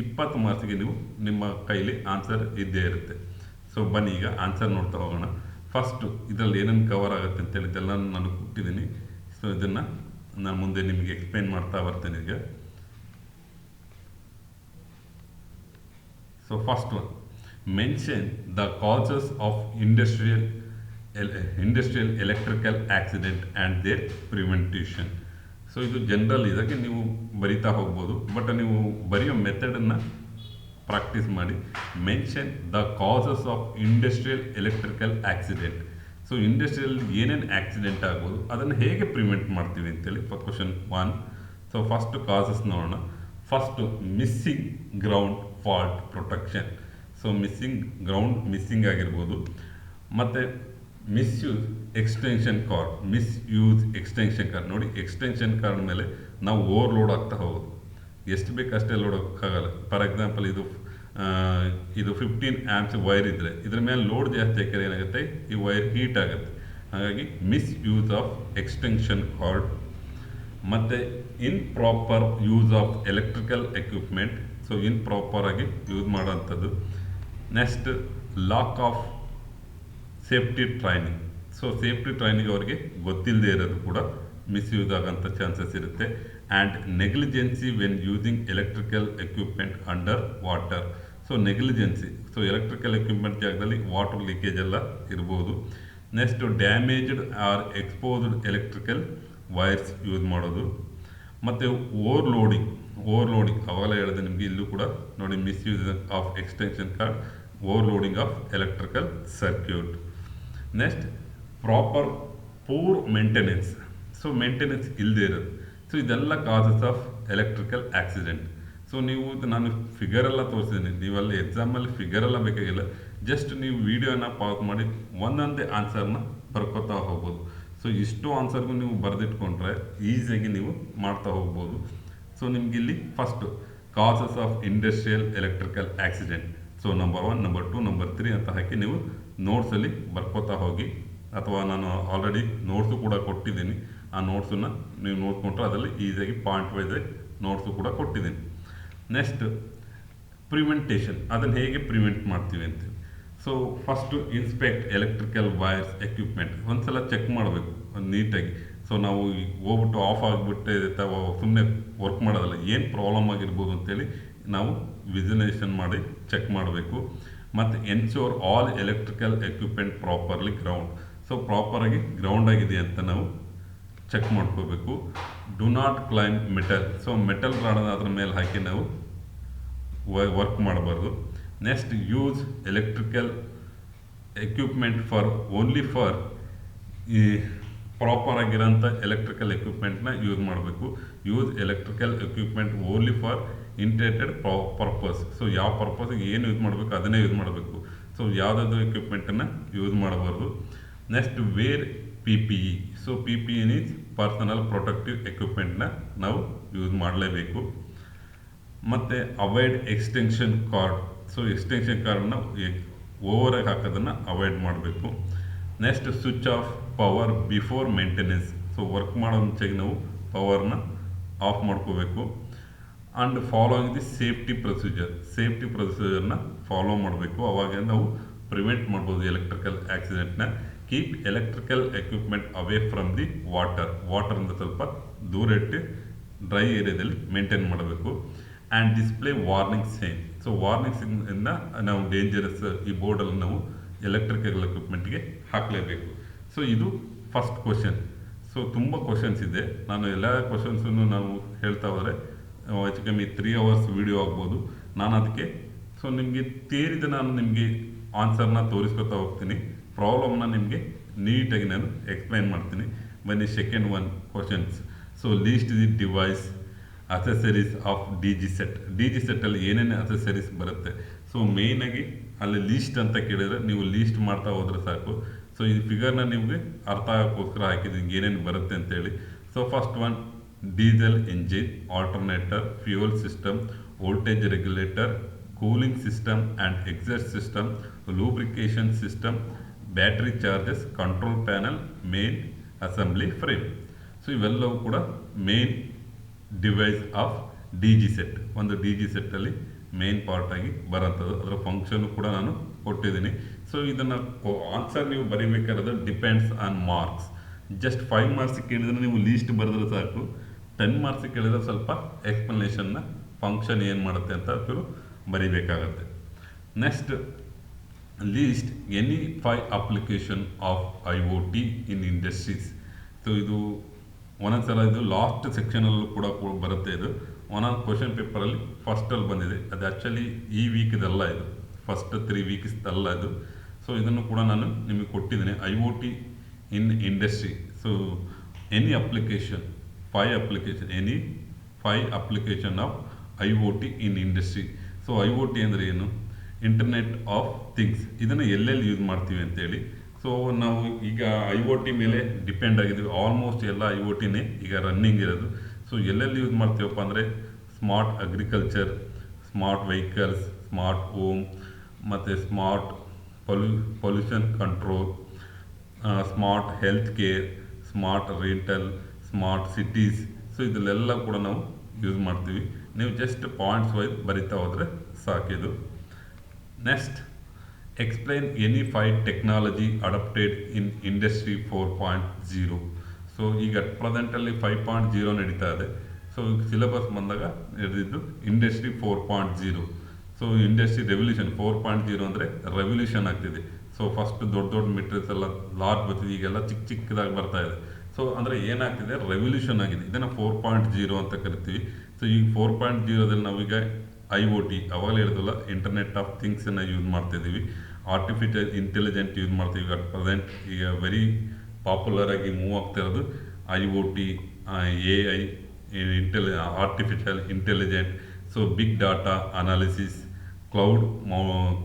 20 ಮಾರ್ಕ್ಸಿಗೆ ನೀವು ನಿಮ್ಮ ಕೈಲಿ ಆನ್ಸರ್ ಇದ್ದೇ ಇರುತ್ತೆ. ಸೊ ಬನ್ನಿ ಈಗ ಆನ್ಸರ್ ನೋಡ್ತಾ ಹೋಗೋಣ. ಫಸ್ಟು ಇದರಲ್ಲಿ ಏನೇನು ಕವರ್ ಆಗುತ್ತೆ ಅಂತೇಳಿ ಇದೆಲ್ಲ ನಾನು ಕೊಟ್ಟಿದ್ದೀನಿ. ಸೊ ಇದನ್ನು ನಾನು ಮುಂದೆ ನಿಮಗೆ ಎಕ್ಸ್ಪ್ಲೇನ್ ಮಾಡ್ತಾ ಬರ್ತೇನೆ ಈಗ. So first one, mention the causes of industrial electrical accident and their prevention. So ಇದು ಜನರಲ್ ಇದಾಗಿ ನೀವು ಬರಿತಾ ಹೋಗ್ಬೋದು, ಬಟ್ ನೀವು ಬರೆಯೋ ಮೆಥಡನ್ನು ಪ್ರಾಕ್ಟೀಸ್ ಮಾಡಿ. Mention the causes of industrial electrical accident. So ಇಂಡಸ್ಟ್ರಿಯಲ್ಲಿ ಏನೇನು ಆಕ್ಸಿಡೆಂಟ್ ಆಗ್ಬೋದು ಅದನ್ನು ಹೇಗೆ ಪ್ರಿವೆಂಟ್ ಮಾಡ್ತೀವಿ ಅಂತೇಳಿ ಕ್ವಶನ್ 1. ಸೊ ಫಸ್ಟ್ ಕಾಸಸ್ ನೋಡೋಣ. First missing ground fault protection. So missing ಆಗಿರ್ಬೋದು. ಮತ್ತು ಮಿಸ್ಯೂಸ್ ಎಕ್ಸ್ಟೆನ್ಷನ್ ಕಾರ್ಡ್. ನೋಡಿ, ಎಕ್ಸ್ಟೆನ್ಷನ್ ಕಾರ್ಡ್ ಮೇಲೆ ನಾವು ಓವರ್ಲೋಡ್ ಆಗ್ತಾ ಹೋಗೋದು, ಎಷ್ಟು ಬೇಕು ಅಷ್ಟೇ ಲೋಡ್ ಹೋಗೋಕ್ಕಾಗಲ್ಲ. ಫಾರ್ ಎಕ್ಸಾಂಪಲ್ ಇದು 15 ಆ್ಯಂಪ್ಸ್ ವೈರ್ ಇದ್ದರೆ ಇದ್ರ ಮೇಲೆ ಲೋಡ್ ಜಾಸ್ತಿ ಹಾಕಿದ್ರೆ ಏನಾಗುತ್ತೆ, ಈ ವೈರ್ ಹೀಟ್ ಆಗುತ್ತೆ. ಹಾಗಾಗಿ ಮಿಸ್ಯೂಸ್ ಆಫ್ ಎಕ್ಸ್ಟೆನ್ಷನ್ ಕಾರ್ಡ್. ಮತ್ತು improper use of electrical equipment. So ಇನ್ಪ್ರಾಪರಾಗಿ ಯೂಸ್ ಮಾಡೋವಂಥದ್ದು. Next, lack of safety training. So safety training ಅವರಿಗೆ ಗೊತ್ತಿಲ್ಲದೆ ಇರೋದು ಕೂಡ ಮಿಸ್ಯೂಸ್ ಆಗೋಂಥ ಚಾನ್ಸಸ್ ಇರುತ್ತೆ. And negligence when using electrical equipment under water. So negligence, so electrical equipment ಜಾಗದಲ್ಲಿ ವಾಟರ್ ಲೀಕೇಜ್ ಎಲ್ಲ ಇರ್ಬೋದು. Next, damaged or exposed electrical wires use ಮಾಡೋದು. ಮತ್ತು ಓವರ್ಲೋಡಿಂಗ್ ಅವಾಗಲೇ ಹೇಳಿದೆ ನಿಮಗೆ, ಇಲ್ಲೂ ಕೂಡ ನೋಡಿ misuse of extension cord, overloading of electrical circuit. Next, poor maintenance. So maintenance ಇಲ್ಲದೆ ಇರೋದು. ಸೊ ಇದೆಲ್ಲ causes of electrical accident. So ನೀವು ನಾನು ಫಿಗರೆಲ್ಲ ತೋರಿಸಿದ್ದೀನಿ, ನೀವಲ್ಲಿ ಎಕ್ಸಾಮಲ್ಲಿ ಫಿಗರೆಲ್ಲ ಬೇಕಾಗಿಲ್ಲ, ಜಸ್ಟ್ ನೀವು ವಿಡಿಯೋನ ಪಾಸ್ ಮಾಡಿ ಒಂದೊಂದೇ ಆನ್ಸರ್ನ ಬರ್ಕೋತಾ ಹೋಗ್ಬೋದು. ಸೊ ಇಷ್ಟು ಆನ್ಸರ್ಗೂ ನೀವು ಬರೆದಿಟ್ಕೊಂಡ್ರೆ ಈಸಿಯಾಗಿ ನೀವು ಮಾಡ್ತಾ ಹೋಗ್ಬೋದು. ಸೊ ನಿಮಗಿಲ್ಲಿ first causes of industrial electrical accident. So number 1, number 2, number 3 ಅಂತ ಹಾಕಿ ನೀವು ನೋಟ್ಸಲ್ಲಿ ಬರ್ಕೋತಾ ಹೋಗಿ, ಅಥವಾ ನಾನು ಆಲ್ರೆಡಿ ನೋಟ್ಸು ಕೂಡ ಕೊಟ್ಟಿದ್ದೀನಿ. ಆ ನೋಟ್ಸನ್ನು ನೀವು ನೋಡ್ಕೊಂಡ್ರೆ ಅದರಲ್ಲಿ ಈಸಿಯಾಗಿ ಪಾಯಿಂಟ್ ವೈಸ್ ನೋಟ್ಸು ಕೂಡ ಕೊಟ್ಟಿದ್ದೀನಿ. ನೆಕ್ಸ್ಟ್, ಪ್ರಿವೆಂಟೇಷನ್. ಅದನ್ನು ಹೇಗೆ ಪ್ರಿವೆಂಟ್ ಮಾಡ್ತೀವಿ ಅಂತೇಳಿ. So first inspect electrical wires equipment. ಒಂದ್ಸಲ ಚೆಕ್ ಮಾಡಬೇಕು ನೀಟಾಗಿ. ಸೊ ನಾವು ಹೋಗ್ಬಿಟ್ಟು ಆಫ್ ಆಗಿಬಿಟ್ಟೆ ಸುಮ್ಮನೆ ವರ್ಕ್ ಮಾಡೋದಲ್ಲ, ಏನು ಪ್ರಾಬ್ಲಮ್ ಆಗಿರ್ಬೋದು ಅಂತೇಳಿ ನಾವು ವಿಜುವಲೈಸೇಷನ್ ಮಾಡಿ ಚೆಕ್ ಮಾಡಬೇಕು. ಮತ್ತು ensure all electrical equipment properly ground. So ಪ್ರಾಪರಾಗಿ ಗ್ರೌಂಡ್ ಆಗಿದೆ ಅಂತ ನಾವು ಚೆಕ್ ಮಾಡ್ಕೋಬೇಕು. Do not climb metal. So metal ರಾಡನ್ನು ಅದ್ರ ಮೇಲೆ ಹಾಕಿ ನಾವು ವರ್ಕ್ ಮಾಡಬಾರ್ದು. Next, use electrical equipment only for ಈ ಪ್ರಾಪರ್ ಆಗಿರೋಂಥ ಎಲೆಕ್ಟ್ರಿಕಲ್ ಎಕ್ವಿಪ್ಮೆಂಟ್ನ ಯೂಸ್ ಮಾಡಬೇಕು. Use electrical equipment only for intended purpose. So ಯಾವ ಪರ್ಪಸ್ಗೆ ಏನು ಯೂಸ್ ಮಾಡಬೇಕು ಅದನ್ನೇ ಯೂಸ್ ಮಾಡಬೇಕು. ಸೊ ಯಾವುದಾದ್ರು ಎಕ್ವಿಪ್ಮೆಂಟನ್ನು ಯೂಸ್ ಮಾಡಬಾರ್ದು. Next, wear PPE. So PPE means personal protective ಎಕ್ವಿಪ್ಮೆಂಟ್ನ ನಾವು ಯೂಸ್ ಮಾಡಲೇಬೇಕು. ಮತ್ತು avoid extension cord. So extension ಕಾರ್ಡ್ನ ಓವರಾಗಿ ಹಾಕೋದನ್ನು ಅವಾಯ್ಡ್ ಮಾಡಬೇಕು. Next switch off power before maintenance. So work ಮಾಡೋ ಮುಂಚೆಗೆ ನಾವು ಪವರ್ನ ಆಫ್ ಮಾಡ್ಕೋಬೇಕು. ಆ್ಯಂಡ್ ಫಾಲೋಯಿಂಗ್ ದಿ ಸೇಫ್ಟಿ ಪ್ರೊಸೀಜರ್ನ ಫಾಲೋ ಮಾಡಬೇಕು. ಅವಾಗ ನಾವು ಪ್ರಿವೆಂಟ್ ಮಾಡ್ಬೋದು ಎಲೆಕ್ಟ್ರಿಕಲ್ ಆಕ್ಸಿಡೆಂಟ್ನ. Keep electrical equipment away from the ವಾಟರಿಂದ ಸ್ವಲ್ಪ ದೂರ ಇಟ್ಟು ಡ್ರೈ ಏರಿಯಾದಲ್ಲಿ ಮೇಂಟೈನ್ ಮಾಡಬೇಕು. And display warning sign. So ವಾರ್ನಿಂಗ್ಸಿಂದ ನಾವು ಡೇಂಜರಸ್ ಈ ಬೋರ್ಡಲ್ಲಿ ನಾವು ಎಲೆಕ್ಟ್ರಿಕಲ್ ಎಕ್ವಿಪ್ಮೆಂಟ್ಗೆ ಹಾಕಲೇಬೇಕು. ಸೊ ಇದು ಫಸ್ಟ್ ಕ್ವಶನ್. ಸೊ ತುಂಬ ಕ್ವಶನ್ಸ್ ಇದೆ. ನಾನು ಎಲ್ಲ ಕ್ವಶನ್ಸನ್ನು ನಾವು ಹೇಳ್ತಾ ಹೋದರೆ ಹೆಚ್ಚು ಕಮ್ಮಿ 3 hours ವಿಡಿಯೋ ಆಗ್ಬೋದು. ನಾನು ಅದಕ್ಕೆ ನಿಮಗೆ ನಾನು ನಿಮಗೆ ಆನ್ಸರ್ನ ತೋರಿಸ್ಕೊತಾ ಹೋಗ್ತೀನಿ. ಪ್ರಾಬ್ಲಮ್ನ ನಿಮಗೆ ನೀಟಾಗಿ ನಾನು ಎಕ್ಸ್ಪ್ಲೈನ್ ಮಾಡ್ತೀನಿ. ಬನ್ನಿ second one questions. So list the device accessories of D G ಸೆಟ್ಟಲ್ಲಿ ಏನೇನು ಅಸೆಸರೀಸ್ ಬರುತ್ತೆ. ಸೊ ಮೇಯ್ನಾಗಿ ಅಲ್ಲಿ ಲೀಸ್ಟ್ ಅಂತ ಕೇಳಿದರೆ ನೀವು ಲೀಸ್ಟ್ ಮಾಡ್ತಾ ಹೋದರೆ ಸಾಕು. ಸೊ ಈ ಫಿಗರ್ನ ನಿಮಗೆ ಅರ್ಥ ಆಗೋಕ್ಕೋಸ್ಕರ ಹಾಕಿದ್ದೀನಿ ಏನೇನು ಬರುತ್ತೆ ಅಂತೇಳಿ. So first one diesel engine, alternator, fuel system, voltage regulator, cooling system and exhaust system, lubrication system, battery charges, control panel, main assembly frame. So ಇವೆಲ್ಲವೂ ಕೂಡ main device of D G set. ಒಂದು D G ಸೆಟ್ಟಲ್ಲಿ main part ಆಗಿ ಬರೋಂಥದ್ದು. ಅದರ function ಕೂಡ ನಾನು ಕೊಟ್ಟಿದ್ದೀನಿ. ಸೊ ಇದನ್ನು ಆನ್ಸರ್ ನೀವು ಬರೀಬೇಕಾದ್ರೆ depends on marks. Just 5 marks ಕೇಳಿದ್ರೆ ನೀವು ಲೀಸ್ಟ್ ಬರೆದ್ರೆ ಸಾಕು. 10 marks ಕೇಳಿದ್ರೆ ಸ್ವಲ್ಪ ಎಕ್ಸ್ಪ್ಲನೇಷನ್ನ ಫಂಕ್ಷನ್ ಏನು ಮಾಡುತ್ತೆ ಅಂತ ಅವರು ಬರೀಬೇಕಾಗತ್ತೆ. Next list any 5 application of IoT in industries. So ಇದು ಒಂದೊಂದ್ಸಲ ಇದು ಲಾಸ್ಟ್ ಸೆಕ್ಷನಲ್ಲೂ ಕೂಡ ಬರುತ್ತೆ. ಇದು ಒಂದೊಂದು ಕ್ವಶನ್ ಪೇಪರಲ್ಲಿ ಫಸ್ಟಲ್ಲಿ ಬಂದಿದೆ. ಅದು ಆ್ಯಕ್ಚುಲಿ ಈ ವೀಕ್ದಲ್ಲ, ಇದು ಫಸ್ಟ್ 3 weeks ಅಲ್ಲ ಇದು. ಸೊ ಇದನ್ನು ಕೂಡ ನಾನು ನಿಮಗೆ ಕೊಟ್ಟಿದ್ದೀನಿ. IoT in industry. So any application 5 application, any 5 application of IoT in industry. So IoT ಅಂದರೆ ಏನು? Internet of things. ಇದನ್ನು ಎಲ್ಲೆಲ್ಲಿ ಯೂಸ್ ಮಾಡ್ತೀವಿ ಅಂತೇಳಿ. ಸೊ ನಾವು ಈಗ IoT ಮೇಲೆ ಡಿಪೆಂಡ್ ಆಗಿದ್ದೀವಿ. ಆಲ್ಮೋಸ್ಟ್ ಎಲ್ಲ IoTನೇ ಈಗ ರನ್ನಿಂಗ್ ಇರೋದು. ಸೊ ಎಲ್ಲೆಲ್ಲಿ ಯೂಸ್ ಮಾಡ್ತೀವಪ್ಪ ಅಂದರೆ smart agriculture, smart vehicles, smart home, ಮತ್ತು smart pollution control, smart health care, smart rental, smart cities. So ಇದಲ್ಲೆಲ್ಲ ಕೂಡ ನಾವು ಯೂಸ್ ಮಾಡ್ತೀವಿ. ನೀವು ಜಸ್ಟ್ ಪಾಯಿಂಟ್ಸ್ ವೈಸ್ ಬರಿತಾ ಹೋದರೆ ಸಾಕಿದು. Next explain any 5 technology adapted in industry 4.0. So ಈಗ ಪ್ರೆಸೆಂಟಲ್ಲಿ 5.0 ನಡೀತಾ ಇದೆ. ಸೊ ಸಿಲೆಬಸ್ ಬಂದಾಗ ನಡೆದಿದ್ದು ಇಂಡಸ್ಟ್ರಿ 4.0. ಸೊ ಇಂಡಸ್ಟ್ರಿ ರೆವಲ್ಯೂಷನ್ 4.0 ಅಂದರೆ ರೆವಲ್ಯೂಷನ್ ಆಗ್ತಿದೆ. ಸೊ ಫಸ್ಟ್ ದೊಡ್ಡ ಮೆಟೀರಿಯಲ್ಸ್ ಎಲ್ಲ ಲಾರ್ಜ್ ಬರ್ತಿದೆ, ಈಗೆಲ್ಲ ಚಿಕ್ಕದಾಗಿ ಬರ್ತಾ ಇದೆ. ಸೊ ಅಂದರೆ ಏನಾಗ್ತಿದೆ, ರೆವಲ್ಯೂಷನ್ ಆಗಿದೆ. ಇದನ್ನು 4.0 ಅಂತ ಕರಿತೀವಿ. ಸೊ ಈಗ 4.0ದಲ್ಲಿ ನಾವೀಗ IoT ಅವಾಗಲೇ ಹೇಳಿದ್ವಲ್ಲ, ಇಂಟರ್ನೆಟ್ ಆಫ್ ಥಿಂಗ್ಸನ್ನು ಯೂಸ್ ಮಾಡ್ತಿದ್ದೀವಿ. ಆರ್ಟಿಫಿಷಿಯಲ್ ಇಂಟೆಲಿಜೆಂಟ್ ಯೂಸ್ ಮಾಡ್ತೀವಿ. ಈಗ ಪ್ರೆಸೆಂಟ್ ಈಗ ವೆರಿ ಪಾಪ್ಯುಲರ್ ಆಗಿ ಮೂವ್ ಆಗ್ತಾ ಇರೋದು IoT, AI, artificial intelligent. So big data analysis, cloud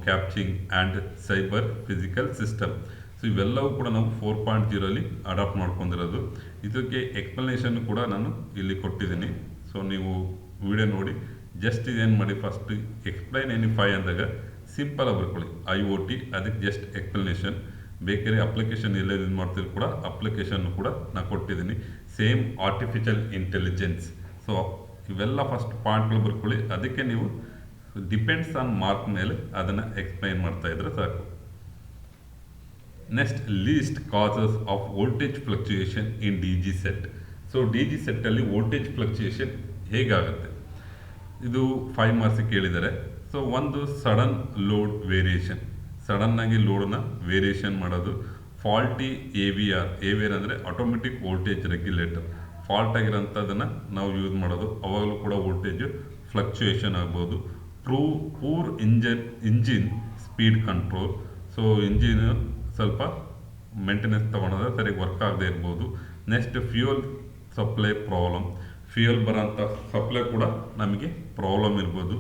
capturing and cyber physical system. So ಇವೆಲ್ಲವೂ ಕೂಡ ನಾವು 4.0ಅಲ್ಲಿ ಅಡಾಪ್ಟ್ ಮಾಡ್ಕೊಂಡಿರೋದು. ಇದಕ್ಕೆ ಎಕ್ಸ್ಪ್ಲನೇಷನ್ ಕೂಡ ನಾನು ಇಲ್ಲಿ ಕೊಟ್ಟಿದ್ದೀನಿ. ಸೊ ನೀವು ವಿಡಿಯೋ ನೋಡಿ ಜಸ್ಟ್ ಇದೇನು ಮಾಡಿ, ಫಸ್ಟ್ ಎಕ್ಸ್ಪ್ಲೈನ್ ಎನಿ 5 ಅಂದಾಗ ಸಿಂಪಲ್ ಆಗಿ ಬರ್ಕೊಳ್ಳಿ IoT, ಅದಕ್ಕೆ ಜಸ್ಟ್ ಎಕ್ಸ್ಪ್ಲನೇಷನ್. ಬೇಕಾದ್ರೆ ಅಪ್ಲಿಕೇಶನ್ ಎಲ್ಲ ಯೂಸ್ ಮಾಡ್ತಿದ್ರು ಕೂಡ ಅಪ್ಲಿಕೇಶನ್ ಕೂಡ ನಾನು ಕೊಟ್ಟಿದ್ದೀನಿ. Same artificial intelligence. ಸೊ ಇವೆಲ್ಲ ಫಸ್ಟ್ ಪಾಯಿಂಟ್ಗಳು ಬರ್ಕೊಳ್ಳಿ. ಅದಕ್ಕೆ ನೀವು ಡಿಪೆಂಡ್ಸ್ ಆನ್ ಮಾರ್ಕ್ ಮೇಲೆ ಅದನ್ನು ಎಕ್ಸ್ಪ್ಲೈನ್ ಮಾಡ್ತಾ ಇದ್ರೆ ಸಾಕು. Next list causes of voltage fluctuation in DG set. So DG ಸೆಟ್ಟಲ್ಲಿ ವೋಲ್ಟೇಜ್ ಫ್ಲಕ್ಚುಯೇಷನ್ ಹೇಗಾಗುತ್ತೆ, ಇದು 5 marks ಕೇಳಿದ್ದಾರೆ. ಸೊ ಒಂದು ಸಡನ್ ಲೋಡ್ ವೇರಿಯೇಷನ್, ಸಡನ್ನಾಗಿ ಲೋಡನ್ನ ವೇರಿಯೇಷನ್ ಮಾಡೋದು. ಫಾಲ್ಟಿ AVR ಅಂದರೆ ಆಟೋಮೆಟಿಕ್ ವೋಲ್ಟೇಜ್ ರೆಗ್ಯುಲೇಟರ್. ಫಾಲ್ಟ್ ಆಗಿರೋಂಥದ್ದನ್ನು ನಾವು ಯೂಸ್ ಮಾಡೋದು, ಅವಾಗಲೂ ಕೂಡ ವೋಲ್ಟೇಜ್ ಫ್ಲಕ್ಚುಯೇಷನ್ ಆಗ್ಬೋದು. Poor engine speed control. So engine ಸ್ವಲ್ಪ ಮೇಂಟೆನೆನ್ಸ್ ತೊಗೊಳೋದ್ರೆ ಸರಿಯಾಗಿ ವರ್ಕ್ ಆಗದೆ ಇರ್ಬೋದು. Next fuel supply problem, fuel ಬರೋಂಥ ಸಪ್ಲೈ ಕೂಡ ನಮಗೆ ಪ್ರಾಬ್ಲಮ್ ಇರ್ಬೋದು.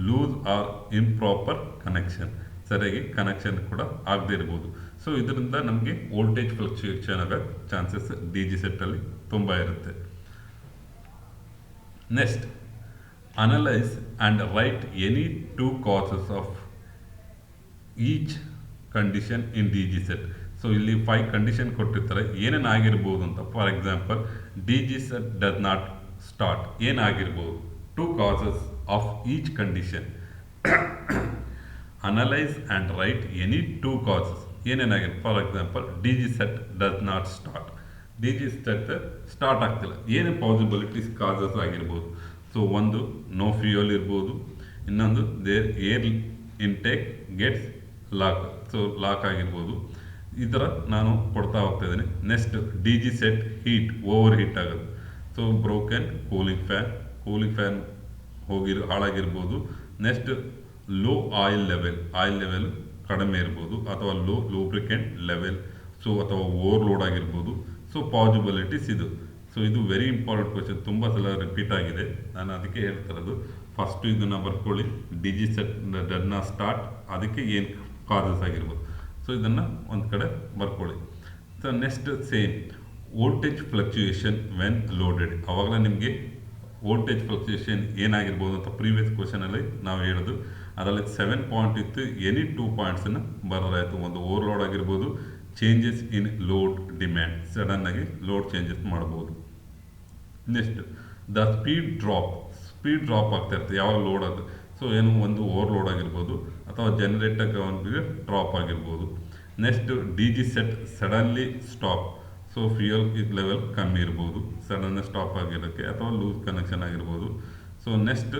ಲೂಸ್ ಆರ್ ಇಂಪ್ರಾಪರ್ ಕನೆಕ್ಷನ್, ಸರಿಯಾಗಿ ಕನೆಕ್ಷನ್ ಕೂಡ ಆಗದೆ ಇರ್ಬೋದು. ಸೊ ಇದರಿಂದ ನಮಗೆ ವೋಲ್ಟೇಜ್ ಫ್ಲಕ್ಚುಯೇಷನ್ ಆಗೋ ಚಾನ್ಸಸ್ DG ಸೆಟ್ಟಲ್ಲಿ ತುಂಬ ಇರುತ್ತೆ. Next analyse and write any two causes of each condition in D G set. So ಇಲ್ಲಿ 5 ಕಂಡೀಷನ್ ಕೊಟ್ಟಿರ್ತಾರೆ, ಏನೇನು ಆಗಿರ್ಬೋದು ಅಂತ. For example, D G set does not start, ಏನಾಗಿರ್ಬೋದು? 2 causes of each condition. Analyse and write any 2 causes, ಏನೇನಾಗಿರ್ಬೋದು? For example, D G set does not start, D G set start ಆಗ್ತಿಲ್ಲ, ಏನೇ possibilities causes ಆಗಿರ್ಬೋದು? So ಒಂದು, no fuel ಇರ್ಬೋದು, ಇನ್ನೊಂದು there air intake gets lock, so lock ಆಗಿರ್ಬೋದು. ಈ ಥರ ನಾನು ಕೊಡ್ತಾ ಹೋಗ್ತಾ ಇದ್ದೀನಿ. Next, D G set heat, over heat ಆಗೋದು. ಸೊ ಬ್ರೋಕೆನ್ ಕೂಲಿಂಗ್ ಫ್ಯಾನ್ ಹಾಳಾಗಿರ್ಬೋದು. ನೆಕ್ಸ್ಟ್, ಲೋ ಆಯಿಲ್ ಲೆವೆಲ್ ಕಡಿಮೆ ಇರ್ಬೋದು, ಅಥವಾ ಲೋ ಲೂಬ್ರಿಕೆಂಟ್ ಲೆವೆಲ್, ಸೊ ಅಥವಾ ಓವರ್ಲೋಡ್ ಆಗಿರ್ಬೋದು. ಸೊ ಪಾಸಿಬಿಲಿಟೀಸ್ ಇದು. ಸೊ ಇದು ವೆರಿ ಇಂಪಾರ್ಟೆಂಟ್ ಕ್ವಶನ್, ತುಂಬ ಸಲ ರಿಪೀಟ್ ಆಗಿದೆ, ನಾನು ಅದಕ್ಕೆ ಹೇಳ್ತಿರೋದು. ಫಸ್ಟು ಇದನ್ನು ಬರ್ಕೊಳ್ಳಿ, D G set does not start, ಅದಕ್ಕೆ ಏನು ಕಾಸಸ್ ಆಗಿರ್ಬೋದು. ಸೊ ಇದನ್ನು ಒಂದು ಕಡೆ ಬರ್ಕೊಳ್ಳಿ. So next, same voltage fluctuation when loaded. ಆವಾಗಲೇ ನಿಮಗೆ ವೋಲ್ಟೇಜ್ ಫ್ಲಕ್ಚುಯೇಷನ್ ಏನಾಗಿರ್ಬೋದು ಅಂತ ಪ್ರೀವಿಯಸ್ ಕ್ವಶನಲ್ಲಿ ನಾವು ಹೇಳೋದು. ಅದರಲ್ಲಿ 7 ಪಾಯಿಂಟ್ ಇತ್ತು, ಎನಿ 2 ಪಾಯಿಂಟ್ಸನ್ನು ಬರೋದಾಯಿತು. ಒಂದು ಓವರ್ಲೋಡ್ ಆಗಿರ್ಬೋದು, ಚೇಂಜಸ್ ಇನ್ ಲೋಡ್ ಡಿಮ್ಯಾಂಡ್, ಸಡನ್ನಾಗಿ ಲೋಡ್ ಚೇಂಜಸ್ ಮಾಡ್ಬೋದು. ನೆಕ್ಸ್ಟ್, ದ ಸ್ಪೀಡ್ ಡ್ರಾಪ್ ಆಗ್ತಾ ಇರುತ್ತೆ ಯಾವಾಗ ಲೋಡ್ ಅದು. ಸೊ ಏನು, ಒಂದು ಓವರ್ಲೋಡ್ ಆಗಿರ್ಬೋದು, ಅಥವಾ ಜನರೇಟರ್ ಡ್ರಾಪ್ ಆಗಿರ್ಬೋದು. Next, D G set suddenly stop, so fuel level ಕಮ್ಮಿ ಇರ್ಬೋದು, ಸಡನ್ ಸ್ಟಾಪ್ ಆಗಿರೋಕ್ಕೆ, ಅಥವಾ ಲೂಸ್ ಕನೆಕ್ಷನ್ ಆಗಿರ್ಬೋದು. So next,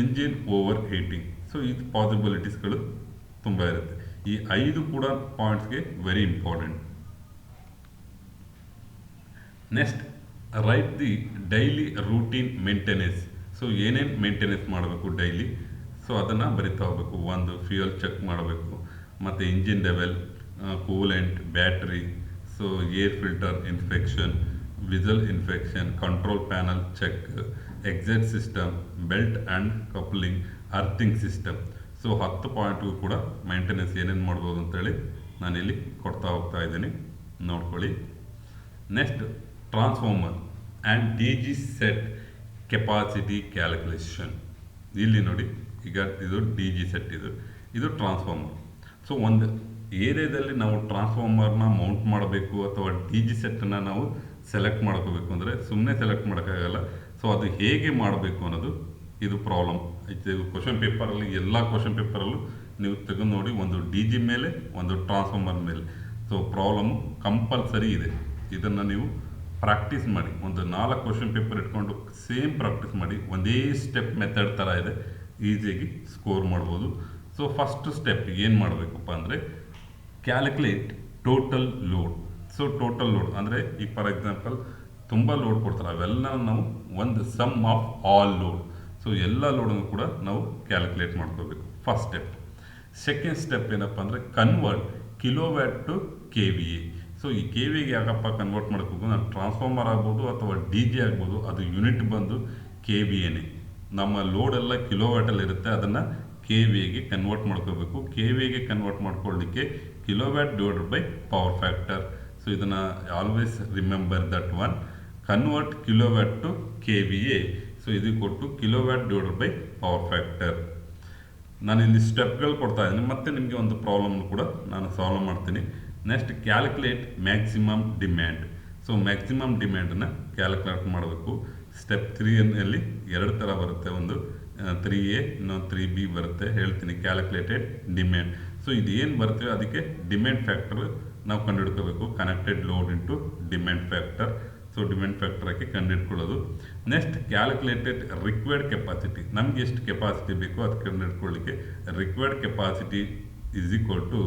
engine over heating. So ಇದು ಪಾಸಿಬಿಲಿಟೀಸ್ಗಳು ತುಂಬ ಇರುತ್ತೆ. ಈ 5 ಕೂಡ ಪಾಯಿಂಟ್ಸ್ಗೆ very important. Next, write the daily routine maintenance. So ಏನೇನು ಮೇಂಟೆನೆನ್ಸ್ ಮಾಡಬೇಕು ಡೈಲಿ, ಸೊ ಅದನ್ನು ಬರಿತಾ ಹೋಗಬೇಕು. ಒಂದು, ಫ್ಯೂಯಲ್ ಚೆಕ್ ಮಾಡಬೇಕು, ಮತ್ತು engine level, coolant, battery, so air filter infection, whistle infection, control panel check, exhaust system, belt and coupling, earthing system. So 10 ಪಾಯಿಂಟ್ಗೂ ಕೂಡ ಮೇಂಟೆನೆನ್ಸ್ ಏನೇನು ಮಾಡ್ಬೋದು ಅಂತೇಳಿ ನಾನಿಲ್ಲಿ ಕೊಡ್ತಾ ಹೋಗ್ತಾ ಇದ್ದೀನಿ, ನೋಡ್ಕೊಳ್ಳಿ. Next, transformer and D G set capacity calculation. ಇಲ್ಲಿ ನೋಡಿ, ಈಗ ಇದು ಡಿ ಜಿ ಸೆಟ್, ಇದು ಟ್ರಾನ್ಸ್ಫಾರ್ಮರ್. ಸೊ ಒಂದು ಏರಿಯಾದಲ್ಲಿ ನಾವು ಟ್ರಾನ್ಸ್ಫಾರ್ಮರ್ನ ಮೌಂಟ್ ಮಾಡಬೇಕು, ಅಥವಾ ಡಿ ಜಿ ಸೆಟ್ಟನ್ನು ನಾವು ಸೆಲೆಕ್ಟ್ ಮಾಡ್ಕೋಬೇಕು ಅಂದರೆ ಸುಮ್ಮನೆ ಸೆಲೆಕ್ಟ್ ಮಾಡೋಕ್ಕಾಗಲ್ಲ. ಸೊ ಅದು ಹೇಗೆ ಮಾಡಬೇಕು ಅನ್ನೋದು ಇದು ಪ್ರಾಬ್ಲಮ್. ಇದು ಕ್ವಶನ್ ಪೇಪರಲ್ಲಿ, ಎಲ್ಲ ಕ್ವಶನ್ ಪೇಪರಲ್ಲೂ ನೀವು ತೆಗೆದು ನೋಡಿ, ಒಂದು ಡಿ ಜಿ ಮೇಲೆ, ಒಂದು ಟ್ರಾನ್ಸ್ಫಾರ್ಮರ್ ಮೇಲೆ. ಸೊ ಪ್ರಾಬ್ಲಮ್ಮು ಕಂಪಲ್ಸರಿ ಇದೆ. ಇದನ್ನು ನೀವು ಪ್ರಾಕ್ಟೀಸ್ ಮಾಡಿ, ಒಂದು 4 ಕ್ವಶನ್ ಪೇಪರ್ ಇಟ್ಕೊಂಡು ಸೇಮ್ ಪ್ರಾಕ್ಟೀಸ್ ಮಾಡಿ. ಒಂದೇ ಸ್ಟೆಪ್ ಮೆಥಡ್ ಥರ ಇದೆ, ಈಸಿಯಾಗಿ ಸ್ಕೋರ್ ಮಾಡ್ಬೋದು. ಸೊ ಫಸ್ಟ್ ಸ್ಟೆಪ್ ಏನು ಮಾಡಬೇಕಪ್ಪ ಅಂದರೆ, calculate total load. So total load ಅಂದರೆ, ಈಗ ಫಾರ್ ಎಕ್ಸಾಂಪಲ್ ತುಂಬ ಲೋಡ್ ಕೊಡ್ತಾರೆ, ಅವೆಲ್ಲ ನಾವು ಒಂದು sum of all load. So ಎಲ್ಲ ಲೋಡನ್ನು ಕೂಡ ನಾವು ಕ್ಯಾಲ್ಕುಲೇಟ್ ಮಾಡ್ಕೋಬೇಕು, ಫಸ್ಟ್ ಸ್ಟೆಪ್. ಸೆಕೆಂಡ್ ಸ್ಟೆಪ್ ಏನಪ್ಪ ಅಂದರೆ, convert kilowatt to K V A. So ಈ ಕೆ ವಿಗೆ ಯಾಕಪ್ಪ ಕನ್ವರ್ಟ್ ಮಾಡ್ಕೋಬೇಕು? ನಾನು ಟ್ರಾನ್ಸ್ಫಾರ್ಮರ್ ಆಗ್ಬೋದು, ಅಥವಾ ಡಿ ಜಿ ಆಗ್ಬೋದು, ಅದು ಯೂನಿಟ್ ಬಂದು ಕೆ ವಿ ಎನೇ. ನಮ್ಮ ಲೋಡೆಲ್ಲ ಕಿಲೋವ್ಯಾಟಲ್ಲಿ ಇರುತ್ತೆ, ಅದನ್ನು ಕೆ ವಿಗೆ ಕನ್ವರ್ಟ್ ಮಾಡ್ಕೋಬೇಕು. ಕೆ ವಿಗೆ ಕನ್ವರ್ಟ್ ಮಾಡ್ಕೊಳ್ಳಿಕ್ಕೆ kilowatt divided by power factor. So ಇದನ್ನು always remember that one, convert kilowatt to K V A. So ಇದು ಕೊಟ್ಟು kilowatt divided by power factor. ನಾನು ಇಲ್ಲಿ ಸ್ಟೆಪ್ಗಳು ಕೊಡ್ತಾ ಇದ್ದೀನಿ, ಮತ್ತು ನಿಮಗೆ ಒಂದು ಪ್ರಾಬ್ಲಮ್ ಕೂಡ ನಾನು ಸಾಲ್ವ್ ಮಾಡ್ತೀನಿ. Next, calculate maximum demand. So maximum ಡಿಮ್ಯಾಂಡನ್ನು ಕ್ಯಾಲ್ಕುಲೇಟ್ ಮಾಡಬೇಕು. ಸ್ಟೆಪ್ 3ನಲ್ಲಿ 2 ಥರ ಬರುತ್ತೆ, ಒಂದು 3A, ಇನ್ನೊಂದು 3B ಬರುತ್ತೆ. ಹೇಳ್ತೀನಿ, ಕ್ಯಾಲ್ಕುಲೇಟೆಡ್ ಡಿಮ್ಯಾಂಡ್. ಸೊ ಇದು ಏನು ಬರ್ತೇವೆ ಅದಕ್ಕೆ ಡಿಮ್ಯಾಂಡ್ ಫ್ಯಾಕ್ಟರ್ ನಾವು ಕಂಡುಹಿಡ್ಕೋಬೇಕು. Connected load into demand factor. So demand factor ಹಾಕಿ ಕಂಡುಹಿಡ್ಕೊಳ್ಳೋದು. Next, calculated required capacity. ನಮಗೆ ಎಷ್ಟು ಕೆಪಾಸಿಟಿ ಬೇಕೋ ಅದು ಕಂಡುಹಿಡ್ಕೊಳ್ಳಿಕ್ಕೆ required capacity is equal to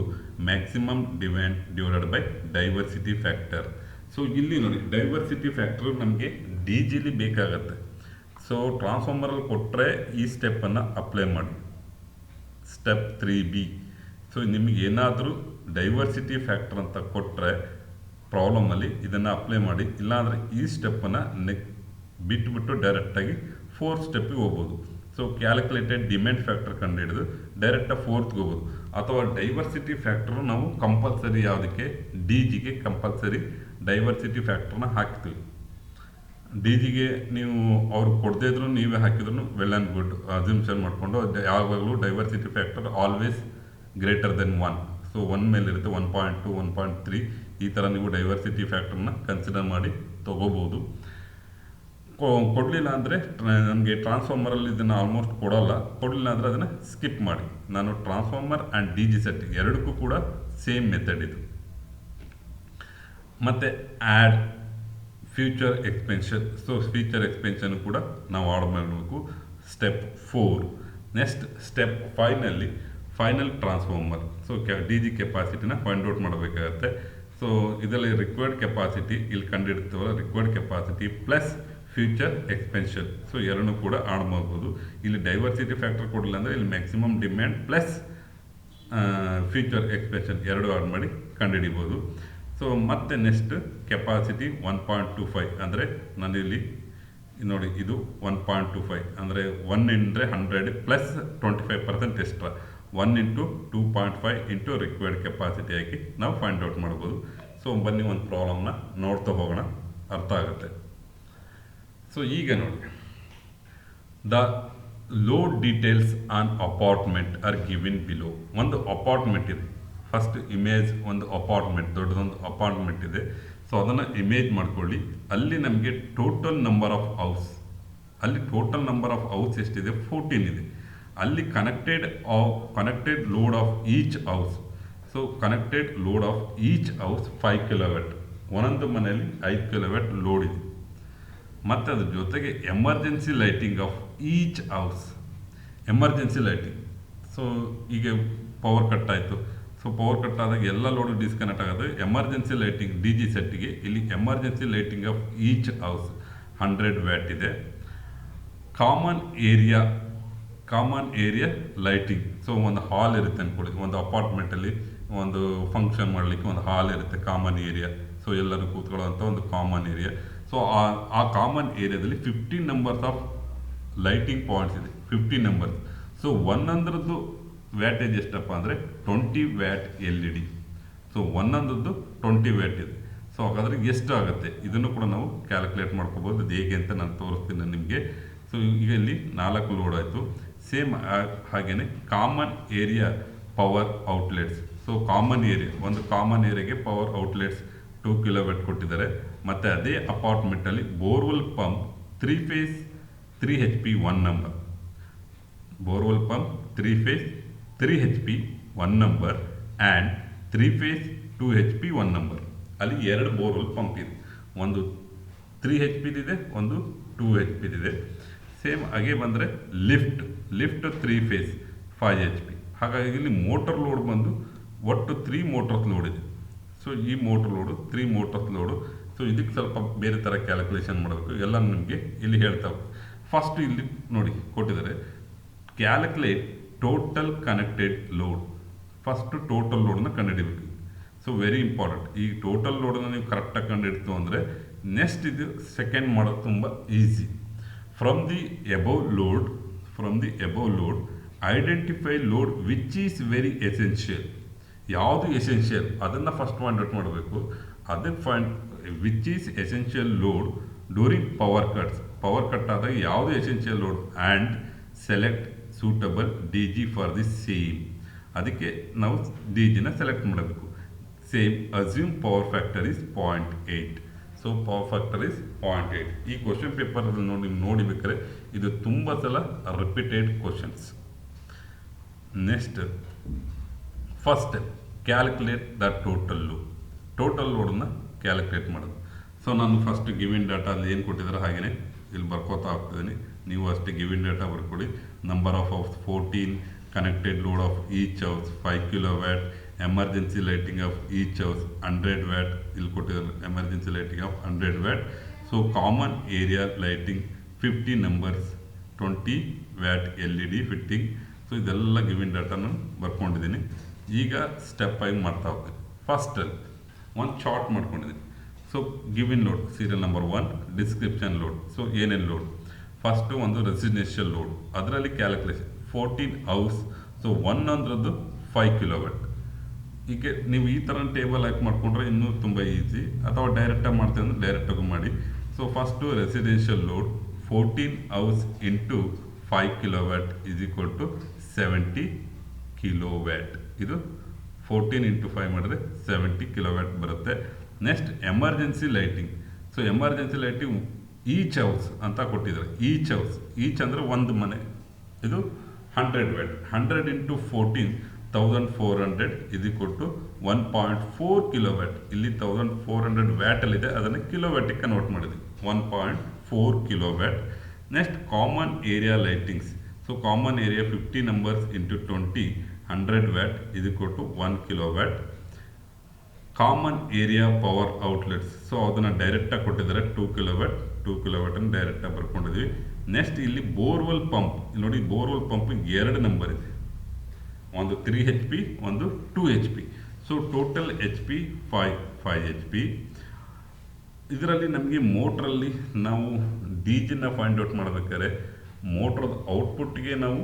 maximum demand divided by diversity factor. So ಇಲ್ಲಿ ನೋಡಿ, ಡೈವರ್ಸಿಟಿ ಫ್ಯಾಕ್ಟರ್ ನಮಗೆ ಡಿ ಜಿಲಿ ಬೇಕಾಗತ್ತೆ. ಸೊ ಟ್ರಾನ್ಸ್ಫಾರ್ಮರಲ್ಲಿ ಕೊಟ್ಟರೆ ಈ ಸ್ಟೆಪ್ಪನ್ನು ಅಪ್ಲೈ ಮಾಡಿ, ಸ್ಟೆಪ್ 3B. ಸೊ ನಿಮಗೆ ಏನಾದರೂ ಡೈವರ್ಸಿಟಿ ಫ್ಯಾಕ್ಟರ್ ಅಂತ ಕೊಟ್ಟರೆ ಪ್ರಾಬ್ಲಮಲ್ಲಿ ಇದನ್ನು ಅಪ್ಲೈ ಮಾಡಿ. ಇಲ್ಲಾಂದರೆ ಈ ಸ್ಟೆಪ್ಪನ್ನು ಬಿಟ್ಬಿಟ್ಟು ಡೈರೆಕ್ಟಾಗಿ 4th ಸ್ಟೆಪ್ಪಿಗೆ ಹೋಗ್ಬೋದು. ಸೊ ಕ್ಯಾಲ್ಕುಲೇಟೆಡ್ ಡಿಮ್ಯಾಂಡ್ ಫ್ಯಾಕ್ಟರ್ ಕಂಡುಹಿಡಿದು ಡೈರೆಕ್ಟಾಗಿ 4th ಹೋಗ್ಬೋದು. ಅಥವಾ ಡೈವರ್ಸಿಟಿ ಫ್ಯಾಕ್ಟರು ನಾವು ಕಂಪಲ್ಸರಿ ಯಾವುದಕ್ಕೆ, ಡಿ ಜಿಗೆ ಕಂಪಲ್ಸರಿ ಡೈವರ್ಸಿಟಿ ಫ್ಯಾಕ್ಟರ್ನ ಹಾಕ್ತೀವಿ. ಡಿ ಜಿಗೆ ನೀವು ಅವ್ರು ಕೊಡದೇ ಇದ್ರು ನೀವೇ ಹಾಕಿದ್ರು ವೆಲ್ ಆ್ಯಂಡ್ ಗುಡ್ ಅಸ್ಯೂಮ್ಷನ್ ಮಾಡಿಕೊಂಡು ಯಾವಾಗಲೂ diversity factor always greater than 1. So 1 ಮೇಲೆ ಇರುತ್ತೆ, 1.2 1.3 ಈ ಥರ ನೀವು ಡೈವರ್ಸಿಟಿ ಫ್ಯಾಕ್ಟರ್ನ ಕನ್ಸಿಡರ್ ಮಾಡಿ ತೊಗೋಬೋದು. ಕೊಡಲಿಲ್ಲ ಅಂದರೆ ನನಗೆ ಟ್ರಾನ್ಸ್ಫಾರ್ಮರಲ್ಲಿ ಇದನ್ನು ಆಲ್ಮೋಸ್ಟ್ ಕೊಡಲಿಲ್ಲ ಅಂದರೆ ಅದನ್ನು ಸ್ಕಿಪ್ ಮಾಡಿ. ನಾನು transformer and D G set ಎರಡಕ್ಕೂ ಕೂಡ ಸೇಮ್ ಮೆಥಡ್ ಇದು. ಮತ್ತು add future expansion. So future expansion ಕೂಡ ನಾವು ಆಡ್ ಮಾಡಬೇಕು. ಸ್ಟೆಪ್ 4. ನೆಕ್ಸ್ಟ್ ಸ್ಟೆಪ್ 5ನಲ್ಲಿ final transformer. So D G ಕೆಪಾಸಿಟಿನ ಫೈಂಡ್ ಔಟ್ ಮಾಡಬೇಕಾಗತ್ತೆ. ಸೊ ಇದರಲ್ಲಿ ರಿಕ್ವೈರ್ಡ್ ಕೆಪಾಸಿಟಿ ಇಲ್ಲಿ ಕಂಡುಹಿಡ್ತೀವಲ್ಲ, required capacity plus future expansion. So ಎರಡನ್ನೂ ಕೂಡ ಆಡ್ ಮಾಡ್ಬೋದು. ಇಲ್ಲಿ ಡೈವರ್ಸಿಟಿ ಫ್ಯಾಕ್ಟರ್ ಕೊಡಲಿಲ್ಲ ಅಂದರೆ ಇಲ್ಲಿ maximum demand plus future expansion ಎರಡು ಆಡ್ ಮಾಡಿ ಕಂಡುಹಿಡಿಬೋದು. ಸೊ ಮತ್ತೆ ನೆಕ್ಸ್ಟ್ ಕೆಪಾಸಿಟಿ 1.25 ಅಂದರೆ ನಾನಿಲ್ಲಿ ನೋಡಿ ಇದು 1.25 ಅಂದರೆ 1 ಅಂದರೆ 100 plus 25% extra 1 into 2.5 into required capacity ಹಾಕಿ ನಾವು ಫೈಂಡ್ ಔಟ್ ಮಾಡ್ಬೋದು. ಸೊ ಬನ್ನಿ ಒಂದು ಪ್ರಾಬ್ಲಮ್ನ ನೋಡ್ತಾ ಹೋಗೋಣ, ಅರ್ಥ ಆಗುತ್ತೆ. ಸೊ ಈಗ ನೋಡಿ, the load details on apartment are given below. ಒಂದು ಅಪಾರ್ಟ್ಮೆಂಟ್ ಇದೆ. ಫಸ್ಟ್ ಇಮೇಜ್ ಒಂದು ಅಪಾರ್ಟ್ಮೆಂಟ್, ದೊಡ್ಡದೊಂದು ಅಪಾರ್ಟ್ಮೆಂಟ್ ಇದೆ. ಸೊ ಅದನ್ನು ಇಮೇಜ್ ಮಾಡ್ಕೊಳ್ಳಿ. ಅಲ್ಲಿ ನಮಗೆ ಟೋಟಲ್ ನಂಬರ್ ಆಫ್ ಹೌಸ್, ಅಲ್ಲಿ ಟೋಟಲ್ ನಂಬರ್ ಆಫ್ ಹೌಸ್ ಎಷ್ಟಿದೆ? 14 ಇದೆ. ಅಲ್ಲಿ connected load of each house. So connected load of each house 5 kilowatt. ಒಂದೊಂದು ಮನೆಯಲ್ಲಿ 5 ಕಿಲೋವ್ಯಾಟ್ ಲೋಡ್ ಇದೆ. ಮತ್ತು ಅದ್ರ ಜೊತೆಗೆ emergency lighting of each house, emergency lighting. So ಈಗ ಪವರ್ ಕಟ್ ಆಯಿತು. ಸೊ ಪವರ್ ಕಟ್ ಆದಾಗ ಎಲ್ಲ ಲೋಡು ಡಿಸ್ಕನೆಕ್ಟ್ ಆಗೋದು. ಎಮರ್ಜೆನ್ಸಿ ಲೈಟಿಂಗ್ ಡಿ ಜಿ ಸೆಟ್ಟಿಗೆ ಇಲ್ಲಿ emergency lighting of each house 100 watt ಇದೆ. Common area lighting. ಸೊ ಒಂದು ಹಾಲ್ ಇರುತ್ತೆ ಅಂದ್ಕೊಳ್ಳಿ, ಒಂದು ಅಪಾರ್ಟ್ಮೆಂಟಲ್ಲಿ ಒಂದು ಫಂಕ್ಷನ್ ಮಾಡಲಿಕ್ಕೆ ಒಂದು ಹಾಲ್ ಇರುತ್ತೆ, ಕಾಮನ್ ಏರಿಯಾ. ಸೊ ಎಲ್ಲರೂ ಕೂತ್ಕೊಳ್ಳೋಂಥ ಒಂದು ಕಾಮನ್ ಏರಿಯಾ. ಸೊ ಆ ಕಾಮನ್ ಏರಿಯಾದಲ್ಲಿ 15 ನಂಬರ್ಸ್ ಆಫ್ ಲೈಟಿಂಗ್ ಪಾಯಿಂಟ್ಸ್ ಇದೆ, 15 ನಂಬರ್ಸ್. ಸೊ ಒಂದೊಂದ್ರದ್ದು ವ್ಯಾಟೇಜ್ ಎಷ್ಟಪ್ಪ ಅಂದರೆ 20 ವ್ಯಾಟ್ LED. ಸೊ ಒಂದೊಂದದ್ದು 20 ವ್ಯಾಟ್ ಇದೆ. ಸೊ ಹಾಗಾದರೆ ಎಷ್ಟು ಆಗುತ್ತೆ ಇದನ್ನು ಕೂಡ ನಾವು ಕ್ಯಾಲ್ಕುಲೇಟ್ ಮಾಡ್ಕೋಬೋದು. ಅದು ಹೇಗೆ ಅಂತ ನಾನು ತೋರಿಸ್ತೀನಿ ನಿಮಗೆ. ಸೊ ಈಗ ಇಲ್ಲಿ 4 ಲೋಡ್ ಆಯಿತು. ಸೇಮ್ ಹಾಗೆಯೇ common area power outlets. So common ಏರಿಯಾಗೆ ಪವರ್ ಔಟ್ಲೆಟ್ಸ್ 2 ಕಿಲೋವ್ಯಾಟ್ ಕೊಟ್ಟಿದ್ದಾರೆ. ಮತ್ತು ಅದೇ ಅಪಾರ್ಟ್ಮೆಂಟಲ್ಲಿ borewell pump 3 phase 3 HP 1 number, borewell pump 3 phase 3 HP 1 number and 3 phase 2 HP 1 number. ಅಲ್ಲಿ 2 ಬೋರ್ವೆಲ್ ಪಂಪ್ ಇದೆ, ಒಂದು 3 HP ಇದೆ, ಒಂದು 2 HP ಇದೆ. ಸೇಮ್ ಹಾಗೆ ಬಂದರೆ ಲಿಫ್ಟ್ 3 ಫೇಸ್ 5 HP. ಹಾಗಾಗಿ ಇಲ್ಲಿ ಮೋಟರ್ ಲೋಡ್ ಬಂದು ಒಟ್ಟು 3 ಮೋಟರ್ಸ್ ಲೋಡ್ ಇದೆ. ಸೊ ಈ motor load 3 motors load. So ಇದಕ್ಕೆ ಸ್ವಲ್ಪ ಬೇರೆ ಥರ ಕ್ಯಾಲ್ಕುಲೇಷನ್ ಮಾಡಬೇಕು. ಎಲ್ಲ ನಿಮಗೆ ಇಲ್ಲಿ ಹೇಳ್ತಾವೆ. ಫಸ್ಟ್ ಇಲ್ಲಿ ನೋಡಿ ಕೊಟ್ಟಿದ್ದಾರೆ, calculate total connected load. First total ಲೋಡನ್ನ ಕಂಡುಹಿಡಿಬೇಕು. So very important. ಈ ಟೋಟಲ್ ಲೋಡನ್ನು ನೀವು ಕರೆಕ್ಟಾಗಿ ಕಂಡುಹಿಡ್ತು ಅಂದರೆ ನೆಕ್ಸ್ಟ್ ಇದು ಸೆಕೆಂಡ್ ಮಾಡೋದು ತುಂಬ easy. From the above load identify load which is very essential. ಯಾವುದು ಎಸೆನ್ಷಿಯಲ್ ಅದನ್ನು ಫಸ್ಟ್ ಫೈಂಡ್ ಔಟ್ ಮಾಡಬೇಕು. ಅದಕ್ಕೆ which is essential load during power cut ಆದಾಗ ಯಾವುದು essential load and select suitable D G for the same. ಅದಕ್ಕೆ ನಾವು D ಜಿನ select ಮಾಡಬೇಕು. Same assume power factor is 0.8. So power factor is 0.8. ಈ question ಪೇಪರಲ್ಲಿ ನೋಡಿಬೇಕಾದ್ರೆ ಇದು ತುಂಬ ಸಲ repeated questions. Next first calculate the total ಲೋಡನ್ನು ಕ್ಯಾಲ್ಕುಲೇಟ್ ಮಾಡೋದು. ಸೊ ನಾನು ಫಸ್ಟ್ ಗಿವಿನ್ ಡಾಟಾ ಅಲ್ಲಿ ಏನು ಕೊಟ್ಟಿದ್ದಾರೆ ಹಾಗೆಯೇ ಇಲ್ಲಿ ಬರ್ಕೋತಾ ಹೋಗ್ತಿದ್ದೀನಿ. ನೀವು ಅಷ್ಟೇ ಗಿವಿನ್ ಡಾಟಾ ಬರ್ಕೊಳ್ಳಿ. Number of house 14, connected load of each house 5 kilowatt, emergency lighting of each house 100 watt. ಇಲ್ಲಿ ಕೊಟ್ಟಿದ್ದಾರೆ emergency lighting of 100 watt. So common area lighting 50 numbers 20 watt LED fitting. So ಇದೆಲ್ಲ ಗಿವಿನ್ ಡಾಟಾನು ಬರ್ಕೊಂಡಿದ್ದೀನಿ. ಈಗ step 5 ಮಾಡ್ತಾ ಹೋಗ್ತೀನಿ. ಫಸ್ಟಲ್ಲಿ ಒಂದು ಚಾರ್ಟ್ ಮಾಡ್ಕೊಂಡಿದ್ದೀನಿ. So given load serial number 1, description load. So ಏನೇನು ಲೋಡ್? ಫಸ್ಟು ಒಂದು ರೆಸಿಡೆನ್ಷಿಯಲ್ ಲೋಡ್, ಅದರಲ್ಲಿ ಕ್ಯಾಲ್ಕುಲೇಷನ್ 14 ಹೌಸ್. ಸೊ ಒಂದೊಂದ್ರದ್ದು 5 ಕಿಲೋವ್ಯಾಟ್. ಹೀಗೆ ನೀವು ಈ ಥರ ಟೇಬಲ್ ಹಾಕಿ ಮಾಡಿಕೊಂಡ್ರೆ ಇನ್ನೂ ತುಂಬ ಈಸಿ. ಅಥವಾ ಡೈರೆಕ್ಟಾಗಿ ಮಾಡ್ತೀವಿ ಅಂದರೆ ಡೈರೆಕ್ಟಾಗಿ ಮಾಡಿ. So first residential load 14 hours into 5 kilowatt is equal to 70 kilowatt. ಇದು 14 ಇಂಟು 5 ಮಾಡಿದ್ರೆ 70 ಕಿಲೋವ್ಯಾಟ್ ಬರುತ್ತೆ. Next emergency lighting. So emergency lighting each house ಅಂತ ಕೊಟ್ಟಿದ್ದಾರೆ. ಈಚ್ ಅಂದರೆ ಒಂದು ಮನೆ. ಇದು 100 watt. 100 into 14 1400 is equal to 1.4 kilowatt. ಇಲ್ಲಿ 1400 ವ್ಯಾಟಲ್ಲಿದೆ, ಅದನ್ನು ಕಿಲೋವ್ಯಾಟಿಗೆ ಕನ್ವರ್ಟ್ ಮಾಡಿದ್ವಿ. 1.4 kilowatt. Next common area lightings. So common area 50 numbers into 20 100 watt is equal to 1 kilowatt. Common area power outlets. So ಅದನ್ನು ಡೈರೆಕ್ಟಾಗಿ ಕೊಟ್ಟಿದ್ದಾರೆ 2 ಕಿಲೋವ್ಯಾಟನ್ನು ಡೈರೆಕ್ಟಾಗಿ ಬರ್ಕೊಂಡಿದ್ವಿ. ನೆಕ್ಸ್ಟ್ ಇಲ್ಲಿ ಬೋರ್ವೆಲ್ ಪಂಪ್. ನೋಡಿ ಬೋರ್ವೆಲ್ ಪಂಪ್ 2 ನಂಬರ್ ಇದೆ, ಒಂದು 3 HP, ಒಂದು 2 HP. So total HP 5 HP. ಇದರಲ್ಲಿ ನಮಗೆ ಮೋಟ್ರಲ್ಲಿ ನಾವು ಡಿಜಿನ ಫೈಂಡ್ ಔಟ್ ಮಾಡಬೇಕಾದ್ರೆ ಮೋಟ್ರದ ಔಟ್ಪುಟ್ಗೆ ನಾವು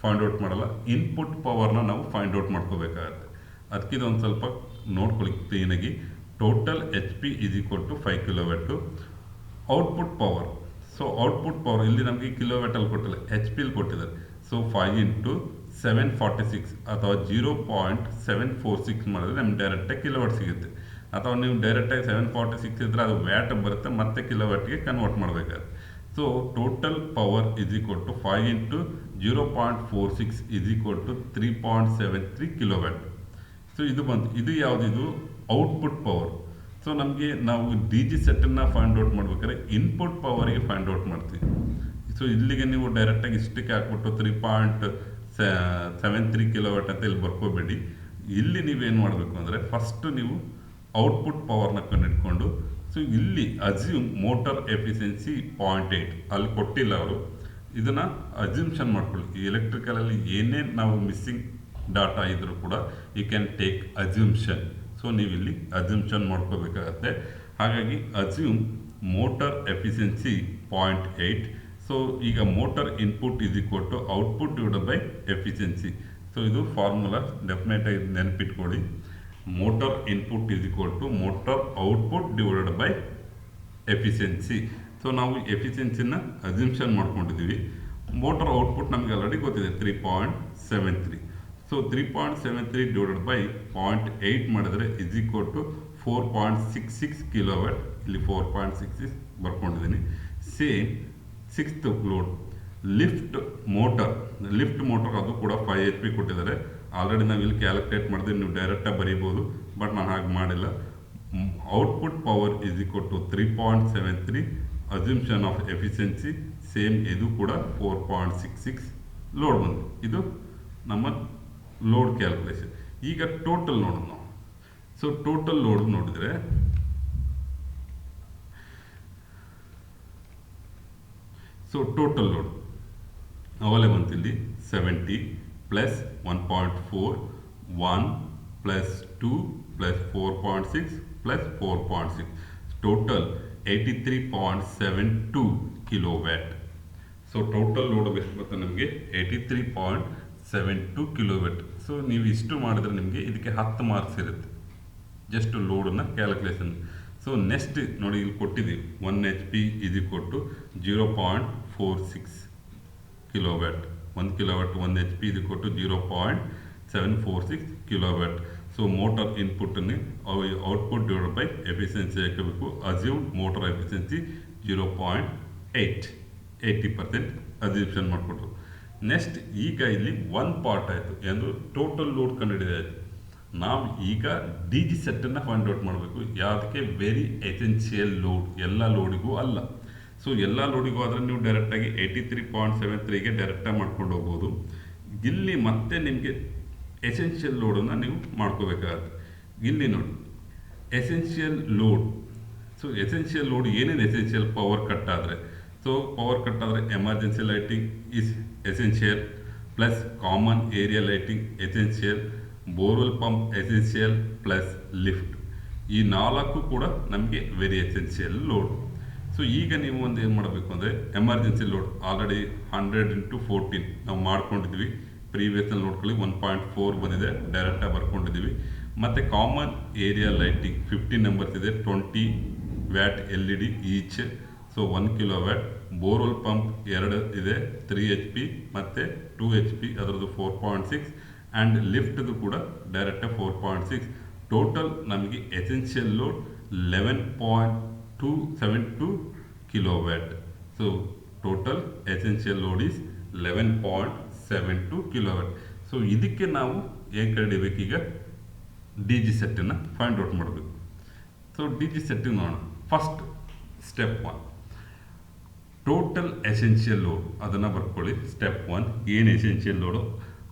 ಫೈಂಡ್ ಔಟ್ ಮಾಡಲ್ಲ, ಇನ್ಪುಟ್ ಪವರ್ನ ನಾವು ಫೈಂಡ್ ಔಟ್ ಮಾಡ್ಕೋಬೇಕಾಗತ್ತೆ. ಅದಕ್ಕೆ ಇದೊಂದು ಸ್ವಲ್ಪ ನೋಡ್ಕೊಳ್ಳಿ ಕ್ಲೀನಾಗಿ. Total HP is equal to 5 kilowatt. Output power. So output power ಇಲ್ಲಿ ನಮಗೆ ಕಿಲೋವ್ಯಾಟಲ್ಲಿ ಕೊಟ್ಟಿಲ್ಲ, HP ಲಿ ಕೊಟ್ಟಿದ್ದಾರೆ. ಸೊ 5 ಇಂಟು 746 ಅಥವಾ 0.746 ಮಾಡಿದ್ರೆ ನಮ್ಗೆ ಡೈರೆಕ್ಟಾಗಿ ಕಿಲೋವ್ಯಾಟ್ ಸಿಗುತ್ತೆ. ಅಥವಾ ನೀವು ಡೈರೆಕ್ಟಾಗಿ 746 ಇದ್ದರೆ ಅದು ವ್ಯಾಟ್ ಬರುತ್ತೆ, ಮತ್ತೆ ಕಿಲೋವ್ಯಾಟ್ಗೆ ಕನ್ವರ್ಟ್ ಮಾಡಬೇಕಾಗುತ್ತೆ. So total power is equal to 5 into 0.46 is equal to 3.73 kilowatt. So ಇದು ಬಂತು. ಇದು ಯಾವುದಿದು ಔಟ್ಪುಟ್ ಪವರ್. ಸೊ ನಮಗೆ ನಾವು DG ಸೆಟ್ಟನ್ನು ಫೈಂಡ್ ಔಟ್ ಮಾಡ್ಬೇಕಾದ್ರೆ ಇನ್ಪುಟ್ ಪವರಿಗೆ ಫೈಂಡ್ ಔಟ್ ಮಾಡ್ತೀವಿ. ಸೊ ಇಲ್ಲಿಗೆ ನೀವು ಡೈರೆಕ್ಟಾಗಿ ಇಷ್ಟಕ್ಕೆ ಹಾಕ್ಬಿಟ್ಟು 3.73 ಕಿಲೋವ್ಯಾಟ್ ಅಂತ ಇಲ್ಲಿ ಬರ್ಕೋಬೇಡಿ. ಇಲ್ಲಿ ನೀವೇನು ಮಾಡಬೇಕು ಅಂದರೆ ಫಸ್ಟು ನೀವು ಔಟ್ಪುಟ್ ಪವರ್ನ ಕಂಡಿಡ್ಕೊಂಡು, ಸೊ ಇಲ್ಲಿ ಅಸ್ಯೂಮ್ ಮೋಟರ್ ಎಫಿಷಿಯನ್ಸಿ 0.8 ಅಲ್ಲಿ ಕೊಟ್ಟಿಲ್ಲ ಅವರು. ಇದನ್ನು ಅಸ್ಯೂಮ್ಷನ್ ಮಾಡ್ಕೊಳ್ಳಿ. ಈ ಎಲೆಕ್ಟ್ರಿಕಲಲ್ಲಿ ಏನೇ ನಾವು ಮಿಸ್ಸಿಂಗ್ ಡಾಟಾ ಇದ್ದರೂ ಕೂಡ you can take assumption. So ನೀವು ಇಲ್ಲಿ ಅಸ್ಯೂಮ್ಷನ್ ಮಾಡ್ಕೋಬೇಕಾಗತ್ತೆ. ಹಾಗಾಗಿ ಅಸ್ಯೂಮ್ ಮೋಟರ್ ಎಫಿಷಿಯನ್ಸಿ 0.8. ಸೊ ಈಗ motor input is equal to output divided by efficiency. So ಇದು ಫಾರ್ಮುಲಾ ಡೆಫಿನೆಟಾಗಿ ನೆನಪಿಟ್ಕೊಳ್ಳಿ. Motor input is equal to motor output divided by efficiency. So ನಾವು ಎಫಿಷಿಯನ್ಸಿನ ಅಸ್ಯೂಮ್ಷನ್ ಮಾಡ್ಕೊಂಡಿದ್ದೀವಿ. ಮೋಟರ್ ಔಟ್ಪುಟ್ ನಮಗೆ ಆಲ್ರೆಡಿ ಗೊತ್ತಿದೆ 3.73. ಸೊ 3.73 ಡಿವೈಡೆಡ್ ಬೈ 0.8 ಮಾಡಿದ್ರೆ ಇಸ್ ಈಕ್ವಲ್ ಟು 4.66 ಕಿಲೋವ್ಯಾಟ್. ಇಲ್ಲಿ 4.66 ಬರ್ಕೊಂಡಿದ್ದೀನಿ. Same sixth load lift motor. ಅದು ಕೂಡ 5 HP ಕೊಟ್ಟಿದ್ದಾರೆ. ಆಲ್ರೆಡಿ ನಾವು ಇಲ್ಲಿ ಕ್ಯಾಲ್ಕುಲೇಟ್ ಮಾಡಿದ್ರೆ ನೀವು ಡೈರೆಕ್ಟಾಗಿ ಬರೀಬೋದು, ಬಟ್ ನಾನು ಹಾಗೆ ಮಾಡಿಲ್ಲ. Output power is equal to 3.73. Assumption of efficiency same, ಇದು ಕೂಡ 4.66 ಲೋಡ್ ಬಂದು. ಇದು ನಮ್ಮ ಲೋಡ್ ಕ್ಯಾಲ್ಕುಲೇಷನ್. ಈಗ ಟೋಟಲ್ ನೋಡೋಣ ನಾವು. ಸೊ ಟೋಟಲ್ ಲೋಡ್ ನೋಡಿದರೆ ಟೋಟಲ್ ಲೋಡ್ ಅವಾಗಲೇ ಬಂತಿಲ್ಲಿ 70 plus 1.4 1 plus 2 plus 4.6 plus 4.6 total 83.72 kilowatt. So total load ಎಷ್ಟು ಬರುತ್ತೆ ನಮಗೆ 83.72 ಕಿಲೋವ್ಯಾಟ್. ಸೊ ನೀವು ಇಷ್ಟು ಮಾಡಿದ್ರೆ ನಿಮಗೆ ಇದಕ್ಕೆ 10 ಮಾರ್ಕ್ಸ್ ಇರುತ್ತೆ, ಜಸ್ಟ್ ಲೋಡನ್ನು ಕ್ಯಾಲ್ಕುಲೇಷನ್. ಸೊ ನೆಕ್ಸ್ಟ್ ನೋಡಿ ಇಲ್ಲಿ ಕೊಟ್ಟಿದ್ದೀವಿ 1 HP is equal to 0.46 kilowatt. 1 kilowatt 1 HP is equal to 0.746 kilowatt. So motor ಇನ್ಪುಟ್ಟನ್ನೇ ಔಟ್ಪುಟ್ ಡಿವೈಡೆಡ್ ಬೈ ಎಫಿಷಿಯನ್ಸಿ ಹಾಕಬೇಕು. ಅಸ್ಯೂಮ್ ಮೋಟರ್ ಎಫಿಷಿಯನ್ಸಿ 0.8, 80% ಅಸ್ಯೂಮ್ಷನ್ ಮಾಡಿಕೊಟ್ರು. ನೆಕ್ಸ್ಟ್ ಈಗ ಇಲ್ಲಿ ಒಂದು ಪಾರ್ಟ್ ಆಯಿತು, ಎಂದು ಟೋಟಲ್ ಲೋಡ್ ಕಂಡುಹಿಡಿದಾಯಿತು. ನಾವು ಈಗ DG ಸೆಟ್ಟನ್ನು ಫೈಂಡ್ ಔಟ್ ಮಾಡಬೇಕು. ಯಾವುದಕ್ಕೆ ವೆರಿ ಎಸೆನ್ಷಿಯಲ್ ಲೋಡ್, ಎಲ್ಲ ಲೋಡಿಗೂ ಅಲ್ಲ. ಸೊ ಎಲ್ಲ ಲೋಡಿಗೂ ಆದರೆ ನೀವು ಡೈರೆಕ್ಟಾಗಿ 83.73ಗೆ ಡೈರೆಕ್ಟಾಗಿ ಮಾಡ್ಕೊಂಡು ಹೋಗ್ಬೋದು. ಇಲ್ಲಿ ಮತ್ತೆ ನಿಮಗೆ ಎಸೆನ್ಷಿಯಲ್ ಲೋಡನ್ನು ನೀವು ಮಾಡ್ಕೋಬೇಕಾಗತ್ತೆ. ಇಲ್ಲಿ ನೋಡಿ essential load. So essential load ಏನೇನು ಎಸೆನ್ಷಿಯಲ್? ಪವರ್ ಕಟ್ ಆದರೆ, ಸೊ ಪವರ್ ಕಟ್ ಆದರೆ emergency lighting is essential, plus common area lighting essential, borewell pump essential, plus lift. ಈ 4 ಕೂಡ ನಮಗೆ ವೆರಿ ಎಸೆನ್ಷಿಯಲ್ ಲೋಡ್. ಸೊ ಈಗ ನೀವು ಒಂದು ಏನು ಮಾಡಬೇಕು ಅಂದರೆ ಎಮರ್ಜೆನ್ಸಿ ಲೋಡ್ ಆಲ್ರೆಡಿ 100 ಇಂಟು 14 ನಾವು ಮಾಡ್ಕೊಂಡಿದ್ವಿ. ಪ್ರೀವಿಯಸ್ನಲ್ಲಿ ನೋಡ್ಕೊಳ್ಳಿ 1.4 ಬಂದಿದೆ, ಡೈರೆಕ್ಟಾಗಿ ಬರ್ಕೊಂಡಿದ್ದೀವಿ. ಮತ್ತು ಕಾಮನ್ ಏರಿಯಾ ಲೈಟಿಂಗ್ 15 ನಂಬರ್ಸ್ ಇದೆ, 20 watt LED each. So 1 kilowatt. Borewell pump 2 ಇದೆ, 3 HP ಮತ್ತು 2 HP, ಅದರದ್ದು 4.6. ಆ್ಯಂಡ್ ಲಿಫ್ಟ್ದು ಕೂಡ ಡೈರೆಕ್ಟ್ 4.6. ಟೋಟಲ್ ನಮಗೆ essential load 11.272 kilowatt. So total essential load is 11.72 kilowatt. So ಇದಕ್ಕೆ ನಾವು ಏನು ಕಂಡಿಬೇಕು, ಈಗ DG ಸೆಟ್ಟನ್ನು ಫೈಂಡ್ ಔಟ್ ಮಾಡಬೇಕು. ಸೊ DG ಸೆಟ್ಟಿಗೆ ನೋಡೋಣ. First step 1 total essential load, ಅದನ್ನು ಬರ್ಕೊಳ್ಳಿ. ಸ್ಟೆಪ್ 1 ಏನು ಎಸೆನ್ಷಿಯಲ್ ಲೋಡು,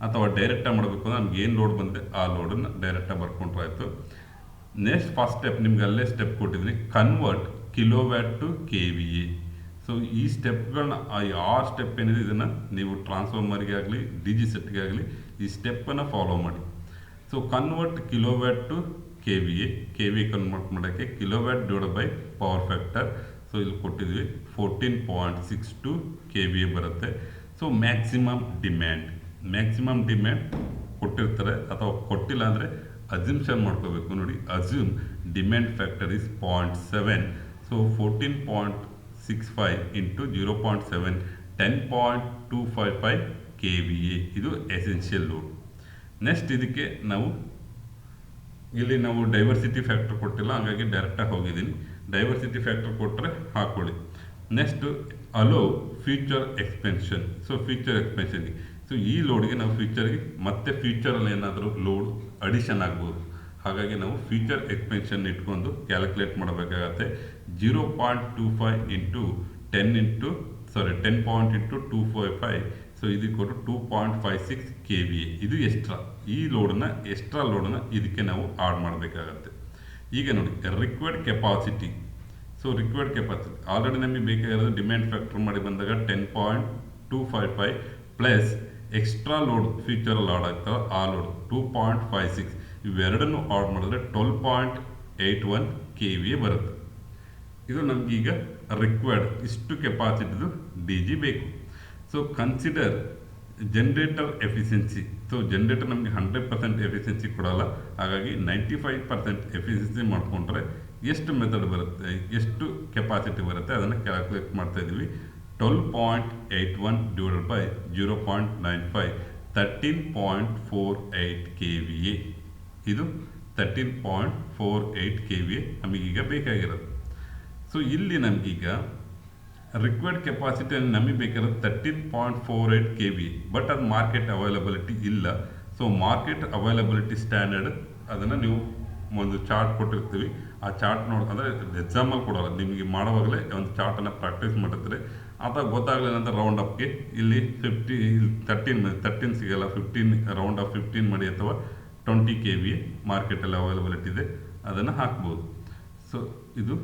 ಅಥವಾ ಡೈರೆಕ್ಟಾಗಿ ಮಾಡಬೇಕು ಅಂದ್ರೆ ನಮ್ಗೆ ಏನು ಲೋಡ್ ಬಂದೆ ಆ ಲೋಡನ್ನು ಡೈರೆಕ್ಟಾಗಿ ಬರ್ಕೊಂಡ್ರೆ ಆಯಿತು. ನೆಕ್ಸ್ಟ್ ಫಸ್ಟ್ ಸ್ಟೆಪ್ ನಿಮ್ಗೆ ಅಲ್ಲೇ ಸ್ಟೆಪ್ ಕೊಟ್ಟಿದ್ದೀನಿ, convert kilowatt to KVA. So ಈ ಸ್ಟೆಪ್ಗಳನ್ನ ಆ 6 ಸ್ಟೆಪ್ ಏನಿದೆ ಇದನ್ನು ನೀವು ಟ್ರಾನ್ಸ್ಫಾರ್ಮರ್ಗೆ ಆಗಲಿ DG ಸೆಟ್ಗೆ ಆಗಲಿ ಈ ಸ್ಟೆಪ್ಪನ್ನು ಫಾಲೋ ಮಾಡಿ. So convert kilowatt to KVA convert ಮಾಡೋಕ್ಕೆ kilowatt divide by power factor. So ಇಲ್ಲಿ ಕೊಟ್ಟಿದ್ವಿ 14.62 KVA ಬರುತ್ತೆ. ಸೊ ಮ್ಯಾಕ್ಸಿಮಮ್ ಡಿಮ್ಯಾಂಡ್ ಕೊಟ್ಟಿರ್ತಾರೆ ಅಥವಾ ಕೊಟ್ಟಿಲ್ಲ ಅಂದರೆ ಅಸ್ಯೂಮ್ಷನ್ ಮಾಡ್ಕೋಬೇಕು. ನೋಡಿ, assume demand factor is 0.7. So 14.65 into 0.7 10.255 KVA. ಇದು ಎಸೆನ್ಷಿಯಲ್ ಲೋಡ್. ನೆಕ್ಸ್ಟ್ ಇದಕ್ಕೆ ಇಲ್ಲಿ ನಾವು ಡೈವರ್ಸಿಟಿ ಫ್ಯಾಕ್ಟರ್ ಕೊಟ್ಟಿಲ್ಲ, ಹಾಗಾಗಿ ಡೈರೆಕ್ಟಾಗಿ ಹೋಗಿದ್ದೀನಿ. ಡೈವರ್ಸಿಟಿ ಫ್ಯಾಕ್ಟರ್ ಕೊಟ್ಟರೆ ಹಾಕ್ಕೊಳ್ಳಿ. Next allow future expansion. So future ಎಕ್ಸ್ಪೆನ್ಷನ್ಗೆ, ಸೊ ಈ ಲೋಡ್ಗೆ ನಾವು ಫ್ಯೂಚರಲ್ಲಿ ಏನಾದರೂ ಲೋಡ್ ಅಡಿಷನ್ ಆಗ್ಬೋದು. ಹಾಗಾಗಿ ನಾವು ಫ್ಯೂಚರ್ ಎಕ್ಸ್ಪೆನ್ಷನ್ ಇಟ್ಕೊಂಡು ಕ್ಯಾಲ್ಕುಲೇಟ್ ಮಾಡಬೇಕಾಗತ್ತೆ. 0.25 ಇಂಟು 10.255. ಸೊ ಇದು ಕೊಟ್ಟು 2.56 KVA. ಇದು ಎಕ್ಸ್ಟ್ರಾ ಲೋಡನ್ನು ಇದಕ್ಕೆ ನಾವು ಆಡ್ ಮಾಡಬೇಕಾಗತ್ತೆ. ಈಗ ನೋಡಿ, required capacity. So required capacity already ನಮಗೆ ಬೇಕಾಗಿರೋದು ಡಿಮ್ಯಾಂಡ್ ಫ್ಯಾಕ್ಟರ್ ಮಾಡಿ ಬಂದಾಗ 10.255 ಪ್ಲಸ್ ಎಕ್ಸ್ಟ್ರಾ ಲೋಡ್ ಫ್ಯೂಚರಲ್ಲಿ ಆಡ್ ಆಗ್ತವೆ ಆ ಲೋಡ್ 2.56. ಇವೆರಡನ್ನು ಆಡ್ ಮಾಡಿದ್ರೆ 12.81 KVA ಬರುತ್ತೆ. ಇದು ನಮಗೀಗ ರಿಕ್ವೈರ್ಡ್, ಇಷ್ಟು ಕೆಪಾಸಿಟಿದು DG ಬೇಕು. So consider generator efficiency. So generator ನಮಗೆ 100% ಎಫಿಷಿಯನ್ಸಿ ಕೊಡಲ್ಲ, ಹಾಗಾಗಿ 95% ಎಫಿಷಿಯನ್ಸಿ ಮಾಡಿಕೊಂಡ್ರೆ ಎಷ್ಟು ಮೆಥಡ್ ಬರುತ್ತೆ, ಎಷ್ಟು ಕೆಪಾಸಿಟಿ ಬರುತ್ತೆ ಅದನ್ನು ಕ್ಯಾಲ್ಕುಲೇಟ್ ಮಾಡ್ತಾ ಇದ್ದೀವಿ. 12.81 ಡಿವೈಡೆಡ್ ಬೈ 0.95 13.48 KVA. ಇದು 13.48 KVA ನಮಗೀಗ ಬೇಕಾಗಿರೋದು. ಸೊ ಇಲ್ಲಿ ನಮಗೀಗ ರಿಕ್ವೈರ್ಡ್ ಕೆಪಾಸಿಟಿ ನಮಗೆ ಬೇಕಾಗಿರೋದು 13.48 KVA. ಬಟ್ ಅದು ಮಾರ್ಕೆಟ್ ಅವೈಲಬಿಲಿಟಿ ಇಲ್ಲ. ಸೊ ಮಾರ್ಕೆಟ್ ಅವೈಲಬಿಲಿಟಿ ಸ್ಟ್ಯಾಂಡರ್ಡ್ ಅದನ್ನು ನೀವು ಒಂದು ಚಾರ್ಟ್ ಕೊಟ್ಟಿರ್ತೀವಿ, ಆ ಚಾರ್ಟ್ ಅಂದರೆ ಎಕ್ಸಾಂಪಲ್ ಕೊಡೋಲ್ಲ, ನಿಮಗೆ ಮಾಡುವಾಗಲೇ ಒಂದು ಚಾರ್ಟನ್ನು ಪ್ರಾಕ್ಟೀಸ್ ಮಾಡಿರ್ತೀರಿ. ಅಥವಾ ಗೊತ್ತಾಗಲಿಲ್ಲ ಅಂತ ರೌಂಡ್ ಅಪ್ಗೆ ಇಲ್ಲಿ 13 ಸಿಗಲ್ಲ, 15 ರೌಂಡ್ ಆಫ್ 15 ಮಾಡಿ ಅಥವಾ 20 KVA ಮಾರ್ಕೆಟಲ್ಲಿ ಅವೈಲಬಿಲಿಟಿ ಇದೆ, ಅದನ್ನು ಹಾಕ್ಬೋದು. ಸೊ ಇದು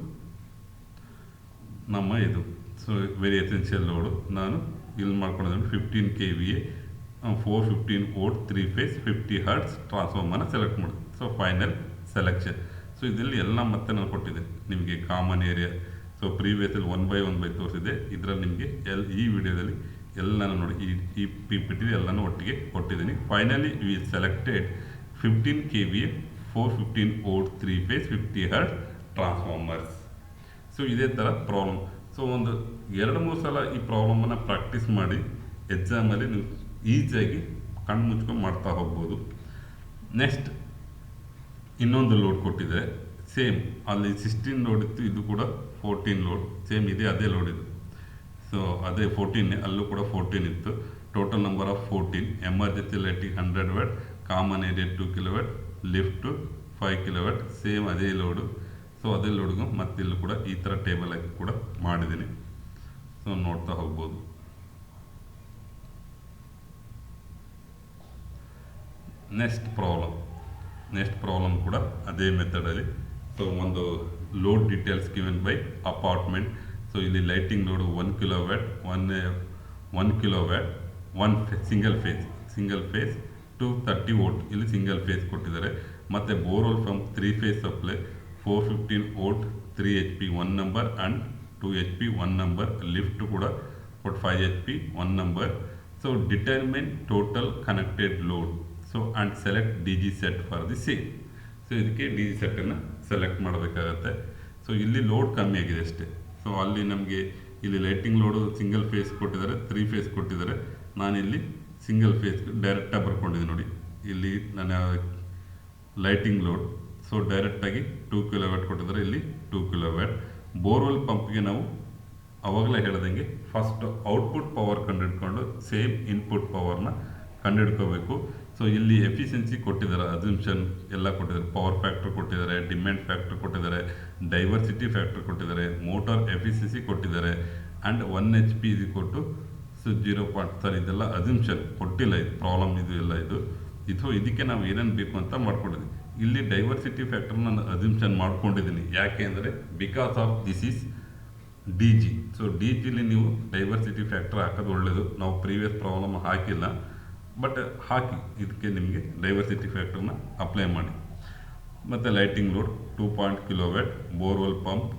ಸೊ ವೆರಿ ಎಸೆನ್ಷಿಯಲ್ ಲೋಡು. ನಾನು ಇಲ್ಲಿ ಮಾಡ್ಕೊಂಡಿದ್ದೀನಿ 15 KVA 415 ವೋಲ್ಟ್ 3 ಫೇಸ್ 50 ಹರ್ಟ್ಸ್ ಟ್ರಾನ್ಸ್ಫಾರ್ಮರ್ನ ಸೆಲೆಕ್ಟ್ ಮಾಡಿ. So final selection. ಸೊ ಇದರಲ್ಲಿ ಎಲ್ಲ ಮತ್ತೆ ನಾನು ಕೊಟ್ಟಿದ್ದೀನಿ ನಿಮಗೆ ಕಾಮನ್ ಏರಿಯಾ. ಸೊ ಪ್ರೀವಿಯಸಲ್ಲಿ 1/1 ತೋರಿಸಿದೆ. ಇದರಲ್ಲಿ ನಿಮಗೆ ಈ ವಿಡಿಯೋದಲ್ಲಿ ಎಲ್ಲನೂ ನೋಡಿ, ಈ PPT ಎಲ್ಲನೂ ಒಟ್ಟಿಗೆ ಕೊಟ್ಟಿದ್ದೀನಿ. Finally we selected 15 KVA 415 volt 3 phase 50 hertz transformers. So ಇದೇ ಥರ ಪ್ರಾಬ್ಲಮ್. ಸೊ ಒಂದು 2-3 ಸಲ ಈ ಪ್ರಾಬ್ಲಮನ್ನು ಪ್ರಾಕ್ಟೀಸ್ ಮಾಡಿ ಎಕ್ಸಾಮಲ್ಲಿ ನೀವು ಈಸಿಯಾಗಿ ಕಣ್ಣು ಮುಚ್ಕೊಂಡು ಮಾಡ್ತಾ ಹೋಗ್ಬೋದು. ನೆಕ್ಸ್ಟ್ ಇನ್ನೊಂದು ಲೋಡ್ ಕೊಟ್ಟಿದೆ, ಸೇಮ್ ಅಲ್ಲಿ 16 ಲೋಡ್ ಇತ್ತು, ಇದು ಕೂಡ 14 ಲೋಡ್ ಸೇಮ್ ಇದೆ, ಅದೇ ಲೋಡ್ ಇದು. ಸೊ ಅದೇ 14, ಅಲ್ಲೂ ಕೂಡ 14 ಇತ್ತು. Total number of 14. Emergency lighting 100 watt, common area 2 kilowatt, lift 5 kilowatt, same ಅದೇ ಲೋಡು. ಸೊ ಅದೇ ಲೋಡ್ಗೂ ಮತ್ತಿಲ್ಲೂ ಕೂಡ ಈ ಥರ ಟೇಬಲ್ ಆಗಿ ಕೂಡ ಮಾಡಿದ್ದೀನಿ. ಸೊ ನೋಡ್ತಾ ಹೋಗ್ಬೋದು. ನೆಕ್ಸ್ಟ್ ಪ್ರಾಬ್ಲಮ್ ಕೂಡ ಅದೇ ಮೆಥಡಲ್ಲಿ. ಸೊ ಒಂದು load details given by apartment. So ಇಲ್ಲಿ lighting load 1 kilowatt, 1 kilowatt, single phase 230 volt ಇಲ್ಲಿ ಸಿಂಗಲ್ ಫೇಸ್ ಕೊಟ್ಟಿದ್ದಾರೆ. ಮತ್ತು borewell from 3 phase supply 415 volt 3 HP 1 number and 2 HP 1 number. Lift ಕೂಡ 5 HP 1 number. So determine total connected load. So and select DG set for the same. So ಇದಕ್ಕೆ DG ಸೆಟ್ಟನ್ನು select ಮಾಡಬೇಕಾಗತ್ತೆ. So ಇಲ್ಲಿ load ಕಮ್ಮಿ ಆಗಿದೆ ಅಷ್ಟೇ. So ಅಲ್ಲಿ ನಮಗೆ ಇಲ್ಲಿ ಲೈಟಿಂಗ್ ಲೋಡು ಸಿಂಗಲ್ ಫೇಸ್ ಕೊಟ್ಟಿದ್ದಾರೆ, 3 ಫೇಸ್ ಕೊಟ್ಟಿದ್ದಾರೆ. ನಾನಿಲ್ಲಿ ಸಿಂಗಲ್ ಫೇಸ್ ಡೈರೆಕ್ಟಾಗಿ ಬರ್ಕೊಂಡಿದ್ದೀನಿ ನೋಡಿ. ಇಲ್ಲಿ ನನ್ನ ಲೈಟಿಂಗ್ ಲೋಡ್, ಸೊ ಡೈರೆಕ್ಟಾಗಿ 2 ಕಿಲೋವ್ಯಾಟ್ ಕೊಟ್ಟಿದ್ದಾರೆ, ಇಲ್ಲಿ 2 ಕಿಲೋವ್ಯಾಟ್. ಬೋರ್ವೆಲ್ ಪಂಪ್ಗೆ ನಾವು ಅವಾಗಲೇ ಹೇಳ್ದಂಗೆ ಫಸ್ಟ್ ಔಟ್ಪುಟ್ ಪವರ್ ಕಂಡುಹಿಡ್ಕೊಂಡು ಸೇಮ್ ಇನ್ಪುಟ್ ಪವರ್ನ ಕಂಡುಹಿಡ್ಕೋಬೇಕು. ಸೊ ಇಲ್ಲಿ ಎಫಿಷಿಯನ್ಸಿ ಕೊಟ್ಟಿದ್ದಾರೆ, ಅಸಂಪ್ಷನ್ ಎಲ್ಲ ಕೊಟ್ಟಿದ್ದಾರೆ, ಪವರ್ ಫ್ಯಾಕ್ಟರ್ ಕೊಟ್ಟಿದ್ದಾರೆ, ಡಿಮ್ಯಾಂಡ್ ಫ್ಯಾಕ್ಟರ್ ಕೊಟ್ಟಿದ್ದಾರೆ, ಡೈವರ್ಸಿಟಿ ಫ್ಯಾಕ್ಟರ್ ಕೊಟ್ಟಿದ್ದಾರೆ, ಮೋಟಾರ್ ಎಫಿಷಿಯನ್ಸಿ ಕೊಟ್ಟಿದ್ದಾರೆ, ಆ್ಯಂಡ್ 1 HP ಕೊಟ್ಟು ಸೊ 0. ಇದೆಲ್ಲ ಅಸಂಪ್ಷನ್ ಕೊಟ್ಟಿಲ್ಲ, ಇದು ಪ್ರಾಬ್ಲಮ್ ಇದು ಎಲ್ಲ ಇದಕ್ಕೆ ನಾವು ಏನೇನು ಬೇಕು ಅಂತ ಮಾಡ್ಕೊಂಡಿದ್ದೀವಿ. ಇಲ್ಲಿ ಡೈವರ್ಸಿಟಿ ಫ್ಯಾಕ್ಟರ್ ನಾನು ಅಸಂಪ್ಷನ್ ಮಾಡ್ಕೊಂಡಿದ್ದೀನಿ. ಯಾಕೆ ಅಂದರೆ because of this is D G. So D ಜಿಲಿ ನೀವು ಡೈವರ್ಸಿಟಿ ಫ್ಯಾಕ್ಟರ್ ಹಾಕೋದು ಒಳ್ಳೆಯದು. ನಾವು ಪ್ರೀವಿಯಸ್ ಪ್ರಾಬ್ಲಮ್ ಹಾಕಿಲ್ಲ, ಬಟ್ ಹಾಕಿ ಇದಕ್ಕೆ ನಿಮಗೆ ಡೈವರ್ಸಿಟಿ ಫ್ಯಾಕ್ಟರ್ನ ಅಪ್ಲೈ ಮಾಡಿ. ಮತ್ತು lighting load 2 kilowatt, borewell pump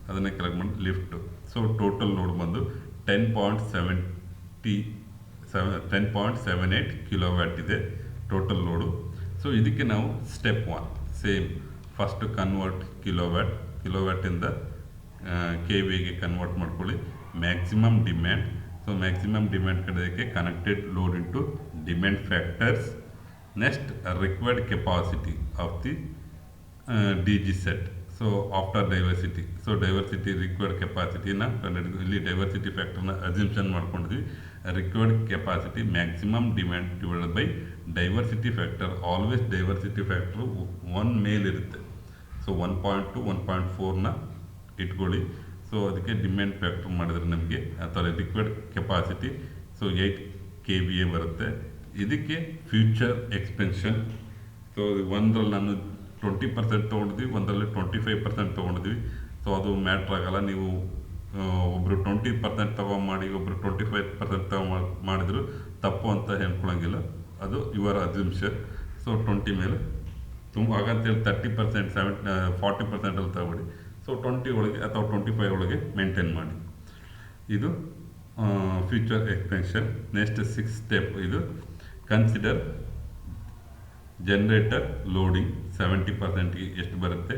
ಅದನ್ನೇ ಕಲೆಕ್ಟ್ ಮಾಡಿ ಲಿಫ್ಟು. ಸೊ ಟೋಟಲ್ ಲೋಡ್ ಬಂದು 10.78 ಕಿಲೋವ್ಯಾಟ್ ಇದೆ ಟೋಟಲ್ ಲೋಡು. ಸೊ ಇದಕ್ಕೆ ನಾವು ಸ್ಟೆಪ್ 1 ಸೇಮ್ ಫಸ್ಟ್ ಕನ್ವರ್ಟ್ ಕಿಲೋವ್ಯಾಟಿಂದ KVAಗೆ ಕನ್ವರ್ಟ್ ಮಾಡ್ಕೊಳ್ಳಿ. Maximum demand, so maximum demand ಕಡೆಗೆ connected load into demand factors. Next required capacity of the DG set. So after diversity, so diversity required ಕೆಪಾಸಿಟಿನ ಕಂಡುಹಿಡಿದು ಇಲ್ಲಿ diversity ಫ್ಯಾಕ್ಟರ್ನ ಅಸಂಪ್ಷನ್ ಮಾಡ್ಕೊಂಡಿದ್ವಿ. Required capacity maximum demand divided by diversity factor. Always diversity factor 1 ಮೇಲಿರುತ್ತೆ. So 1.2 1.4ನ ಇಟ್ಕೊಳ್ಳಿ. So ಅದಕ್ಕೆ demand factor ಮಾಡಿದ್ರೆ ನಮಗೆ ಅಥವಾ ರಿಕ್ವೈರ್ಡ್ ಕೆಪಾಸಿಟಿ ಸೊ 8 KVA ಬರುತ್ತೆ. ಇದಕ್ಕೆ ಫ್ಯೂಚರ್ ಎಕ್ಸ್ಪೆನ್ಷನ್. ಸೊ ಒಂದರಲ್ಲಿ ನಾನು 20% ತೊಗೊಂಡಿದ್ವಿ, ಒಂದರಲ್ಲಿ 25% ತೊಗೊಂಡಿದ್ವಿ. ಸೊ ಅದು ಮ್ಯಾಟ್ರ್ ಆಗಲ್ಲ. ನೀವು ಒಬ್ಬರು 20% ತಗೊಂಡು ಒಬ್ಬರು 25% ಮಾಡಿದ್ರು ತಪ್ಪು ಅಂತ ಹೇಳ್ಕೊಳಂಗಿಲ್ಲ. ಅದು ಯುವರ್ ಅಸಂಪ್ಷನ್. ಸೊ 20 ಮೇಲೆ ಹಾಗಂತೇಳಿ 30% 40% ತಗೊಳ್ಳಿ. ಸೊ 20 ಒಳಗೆ ಅಥವಾ 25 ಒಳಗೆ ಮೇಂಟೈನ್ ಮಾಡಿ. ಇದು ಫ್ಯೂಚರ್ ಎಕ್ಸ್ಪೆನ್ಷನ್. ನೆಕ್ಸ್ಟ್ 6 ಸ್ಟೆಪ್ ಇದು ಕನ್ಸಿಡರ್ ಜನರೇಟರ್ ಲೋಡಿಂಗ್ 70%ಗೆ ಎಷ್ಟು ಬರುತ್ತೆ,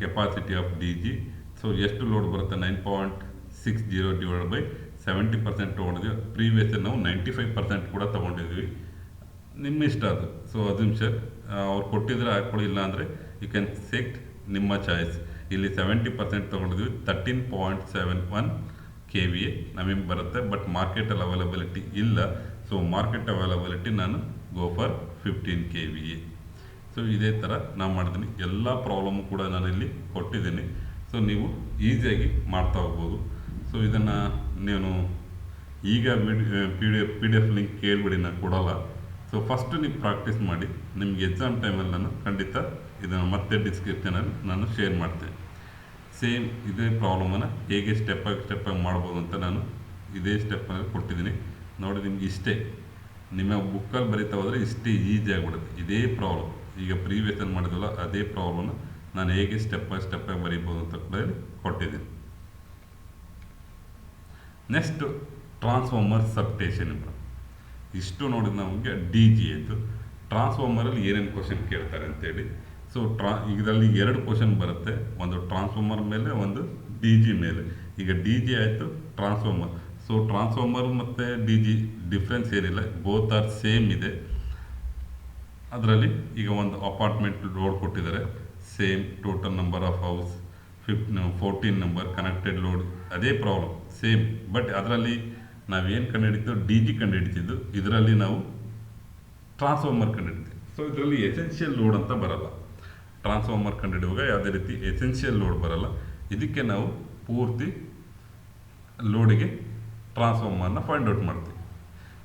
ಕೆಪಾಸಿಟಿ ಆಫ್ DG. ಸೊ ಎಷ್ಟು ಲೋಡ್ ಬರುತ್ತೆ 9.60 ಡಿವೈಡ್ ಬೈ 70% ತೊಗೊಂಡಿದ್ವಿ. ಪ್ರೀವಿಯಸ್ ನಾವು 95% ಕೂಡ ತೊಗೊಂಡಿದ್ವಿ. ನಿಮ್ಮ ಇಷ್ಟ ಅದು. ಸೊ ಅಸಂಪ್ಷನ್ ಅವ್ರು ಕೊಟ್ಟಿದ್ರೆ ಹಾಕ್ಕೊಳ್ಳಿ, ಇಲ್ಲ ಅಂದರೆ ಯು ಕ್ಯಾನ್ ಸೆಟ್ ನಿಮ್ಮ ಚಾಯ್ಸ್. ಇಲ್ಲಿ 70% ತೊಗೊಂಡಿದ್ವಿ, 13.71 KVA ನಮಗೆ ಬರುತ್ತೆ. ಬಟ್ ಮಾರ್ಕೆಟಲ್ಲಿ ಅವೈಲಬಿಲಿಟಿ ಇಲ್ಲ. ಸೊ ಮಾರ್ಕೆಟ್ ಅವೈಲಬಿಲಿಟಿ ನಾನು ಗೋ ಫಾರ್ 15 KVA. ಸೊ ಇದೇ ಥರ ನಾನು ಮಾಡಿದ್ದೀನಿ. ಎಲ್ಲ ಪ್ರಾಬ್ಲಮ್ಮು ಕೂಡ ನಾನು ಇಲ್ಲಿ ಕೊಟ್ಟಿದ್ದೀನಿ. ಸೊ ನೀವು ಈಸಿಯಾಗಿ ಮಾಡ್ತಾ ಹೋಗ್ಬೋದು. ಸೊ ಇದನ್ನು ನೀನು ಈಗ ಪಿ ಡಿ ಎಫ್ ಲಿಂಕ್ ಕೇಳಿಬಿಡಿ, ನಾನು ಕೊಡೋಲ್ಲ. ಸೊ ಫಸ್ಟು ನೀವು ಪ್ರಾಕ್ಟೀಸ್ ಮಾಡಿ. ನಿಮಗೆ ಎಕ್ಸಾಮ್ ಟೈಮಲ್ಲಿ ನಾನು ಖಂಡಿತ ಇದನ್ನು ಮತ್ತೆ ಡಿಸ್ಕ್ರಿಪ್ಷನಲ್ಲಿ ನಾನು ಶೇರ್ ಮಾಡ್ತೇನೆ. ಸೇಮ್ ಇದೇ ಪ್ರಾಬ್ಲಮನ್ನು ಹೇಗೆ ಸ್ಟೆಪ್ಪಾಗಿ ಮಾಡ್ಬೋದು ಅಂತ ನಾನು ಇದೇ ಸ್ಟೆಪ್ಪಲ್ಲಿ ಕೊಟ್ಟಿದ್ದೀನಿ ನೋಡಿ. ನಿಮ್ಗೆ ಇಷ್ಟೇ ನಿಮ್ಮ ಬುಕ್ಕಲ್ಲಿ ಬರೀತಾ ಹೋದರೆ ಇಷ್ಟೇ ಈಸಿ ಆಗಿಬಿಡುತ್ತೆ. ಇದೇ ಪ್ರಾಬ್ಲಮ್ ಈಗ ಪ್ರೀವಿಯಸ್ಸಲ್ಲಿ ಮಾಡಿದ್ವಲ್ಲ ಅದೇ ಪ್ರಾಬ್ಲಮ್ನ ನಾನು ಹೇಗೆ ಸ್ಟೆಪ್ಪಾಗಿ ಬರೀಬೋದು ಅಂತ ಕೂಡ ಕೊಟ್ಟಿದ್ದೀನಿ. Next transformer substation. ಇಷ್ಟು ನೋಡಿದ ನಮಗೆ DG ಆಯಿತು. ಟ್ರಾನ್ಸ್ಫಾರ್ಮರಲ್ಲಿ ಏನೇನು ಕ್ವಶನ್ ಕೇಳ್ತಾರೆ ಅಂತೇಳಿ. ಸೊ ಇದರಲ್ಲಿ 2 ಕ್ವಶನ್ ಬರುತ್ತೆ, ಒಂದು ಟ್ರಾನ್ಸ್ಫಾರ್ಮರ್ ಮೇಲೆ, ಒಂದು DG ಮೇಲೆ. ಈಗ DG ಆಯಿತು, ಟ್ರಾನ್ಸ್ಫಾರ್ಮರ್. ಸೊ ಟ್ರಾನ್ಸ್ಫಾರ್ಮರ್ ಮತ್ತು DG ಡಿಫ್ರೆನ್ಸ್ ಏನಿಲ್ಲ, ಬೋತ್ ಆರ್ ಸೇಮ್ ಇದೆ. ಅದರಲ್ಲಿ ಈಗ ಒಂದು ಅಪಾರ್ಟ್ಮೆಂಟ್ ಲೋಡ್ ಕೊಟ್ಟಿದ್ದಾರೆ, same total number of house 14 number, connected load ಅದೇ ಪ್ರಾಬ್ಲಮ್ ಸೇಮ್. ಬಟ್ ಅದರಲ್ಲಿ ನಾವೇನು ಕಂಡುಹಿಡಿತೀವಿ DG ಕಂಡುಹಿಡಿತಿದ್ದು, ಇದರಲ್ಲಿ ನಾವು ಟ್ರಾನ್ಸ್ಫಾರ್ಮರ್ ಕಂಡುಹಿಡಿತೀವಿ. ಸೊ ಇದರಲ್ಲಿ ಎಸೆನ್ಷಿಯಲ್ ಲೋಡ್ ಅಂತ ಬರಲ್ಲ. ಟ್ರಾನ್ಸ್ಫಾರ್ಮರ್ ಕಂಡುಹಿಡಿಯುವಾಗ ಯಾವುದೇ ರೀತಿ ಎಸೆನ್ಷಿಯಲ್ ಲೋಡ್ ಬರಲ್ಲ. ಇದಕ್ಕೆ ನಾವು ಪೂರ್ತಿ ಲೋಡಿಗೆ ಟ್ರಾನ್ಸ್ಫಾರ್ಮರ್ನ ಫೈಂಡ್ ಔಟ್ ಮಾಡ್ತೀವಿ.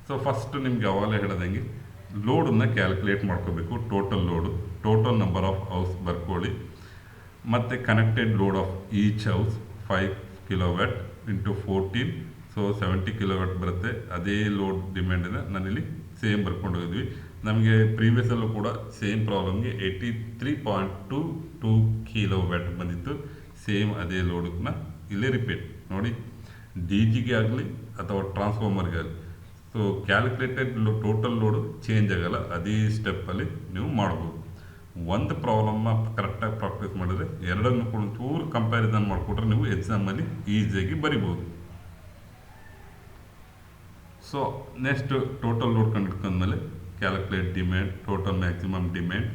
ಸೊ ಫಸ್ಟು ನಿಮಗೆ ಅವಾಗಲೇ ಹೇಳ್ದಂಗೆ ಲೋಡನ್ನು ಕ್ಯಾಲ್ಕುಲೇಟ್ ಮಾಡ್ಕೋಬೇಕು. Total load, total number of house ಬರ್ಕೊಳ್ಳಿ. ಮತ್ತು connected load of each house 5 kilowatt into 14, so 70 kilowatt ಬರುತ್ತೆ. ಅದೇ ಲೋಡ್ ಡಿಮ್ಯಾಂಡಿನ ನಾನಿಲ್ಲಿ ಸೇಮ್ ಬರ್ಕೊಂಡು ಹೋಗಿದ್ವಿ. ನಮಗೆ ಪ್ರೀವಿಯಸ್ಸಲ್ಲೂ ಕೂಡ ಸೇಮ್ ಪ್ರಾಬ್ಲಮ್ಗೆ 83.22 ಕಿಲೋವ್ಯಾಟ್ ಬಂದಿತ್ತು. ಸೇಮ್ ಅದೇ ಲೋಡನ್ನ ಇಲ್ಲೇ ರಿಪೀಟ್ ನೋಡಿ. DGಗೆ ಆಗಲಿ ಅಥವಾ ಟ್ರಾನ್ಸ್ಫಾರ್ಮರ್ಗೆ ಆಗಲಿ, so calculated total load change ಆಗಲ್ಲ. ಅದೇ ಸ್ಟೆಪ್ಪಲ್ಲಿ ನೀವು ಮಾಡ್ಬೋದು. ಒಂದು ಪ್ರಾಬ್ಲಮ್ನ ಕರೆಕ್ಟಾಗಿ ಪ್ರಾಕ್ಟೀಸ್ ಮಾಡಿದರೆ ಎರಡನ್ನು ಕೂಡ ಚೂರು ಕಂಪ್ಯಾರಿಸನ್ ಮಾಡಿಕೊಟ್ರೆ ನೀವು ಎಕ್ಸಾಮಲ್ಲಿ ಈಸಿಯಾಗಿ ಬರಿಬೋದು. ಸೊ ನೆಕ್ಸ್ಟ್ ಟೋಟಲ್ ಲೋಡ್ ಕಂಡುಹಿಡ್ಕೊಂಡ್ಮೇಲೆ calculate demand, total maximum demand,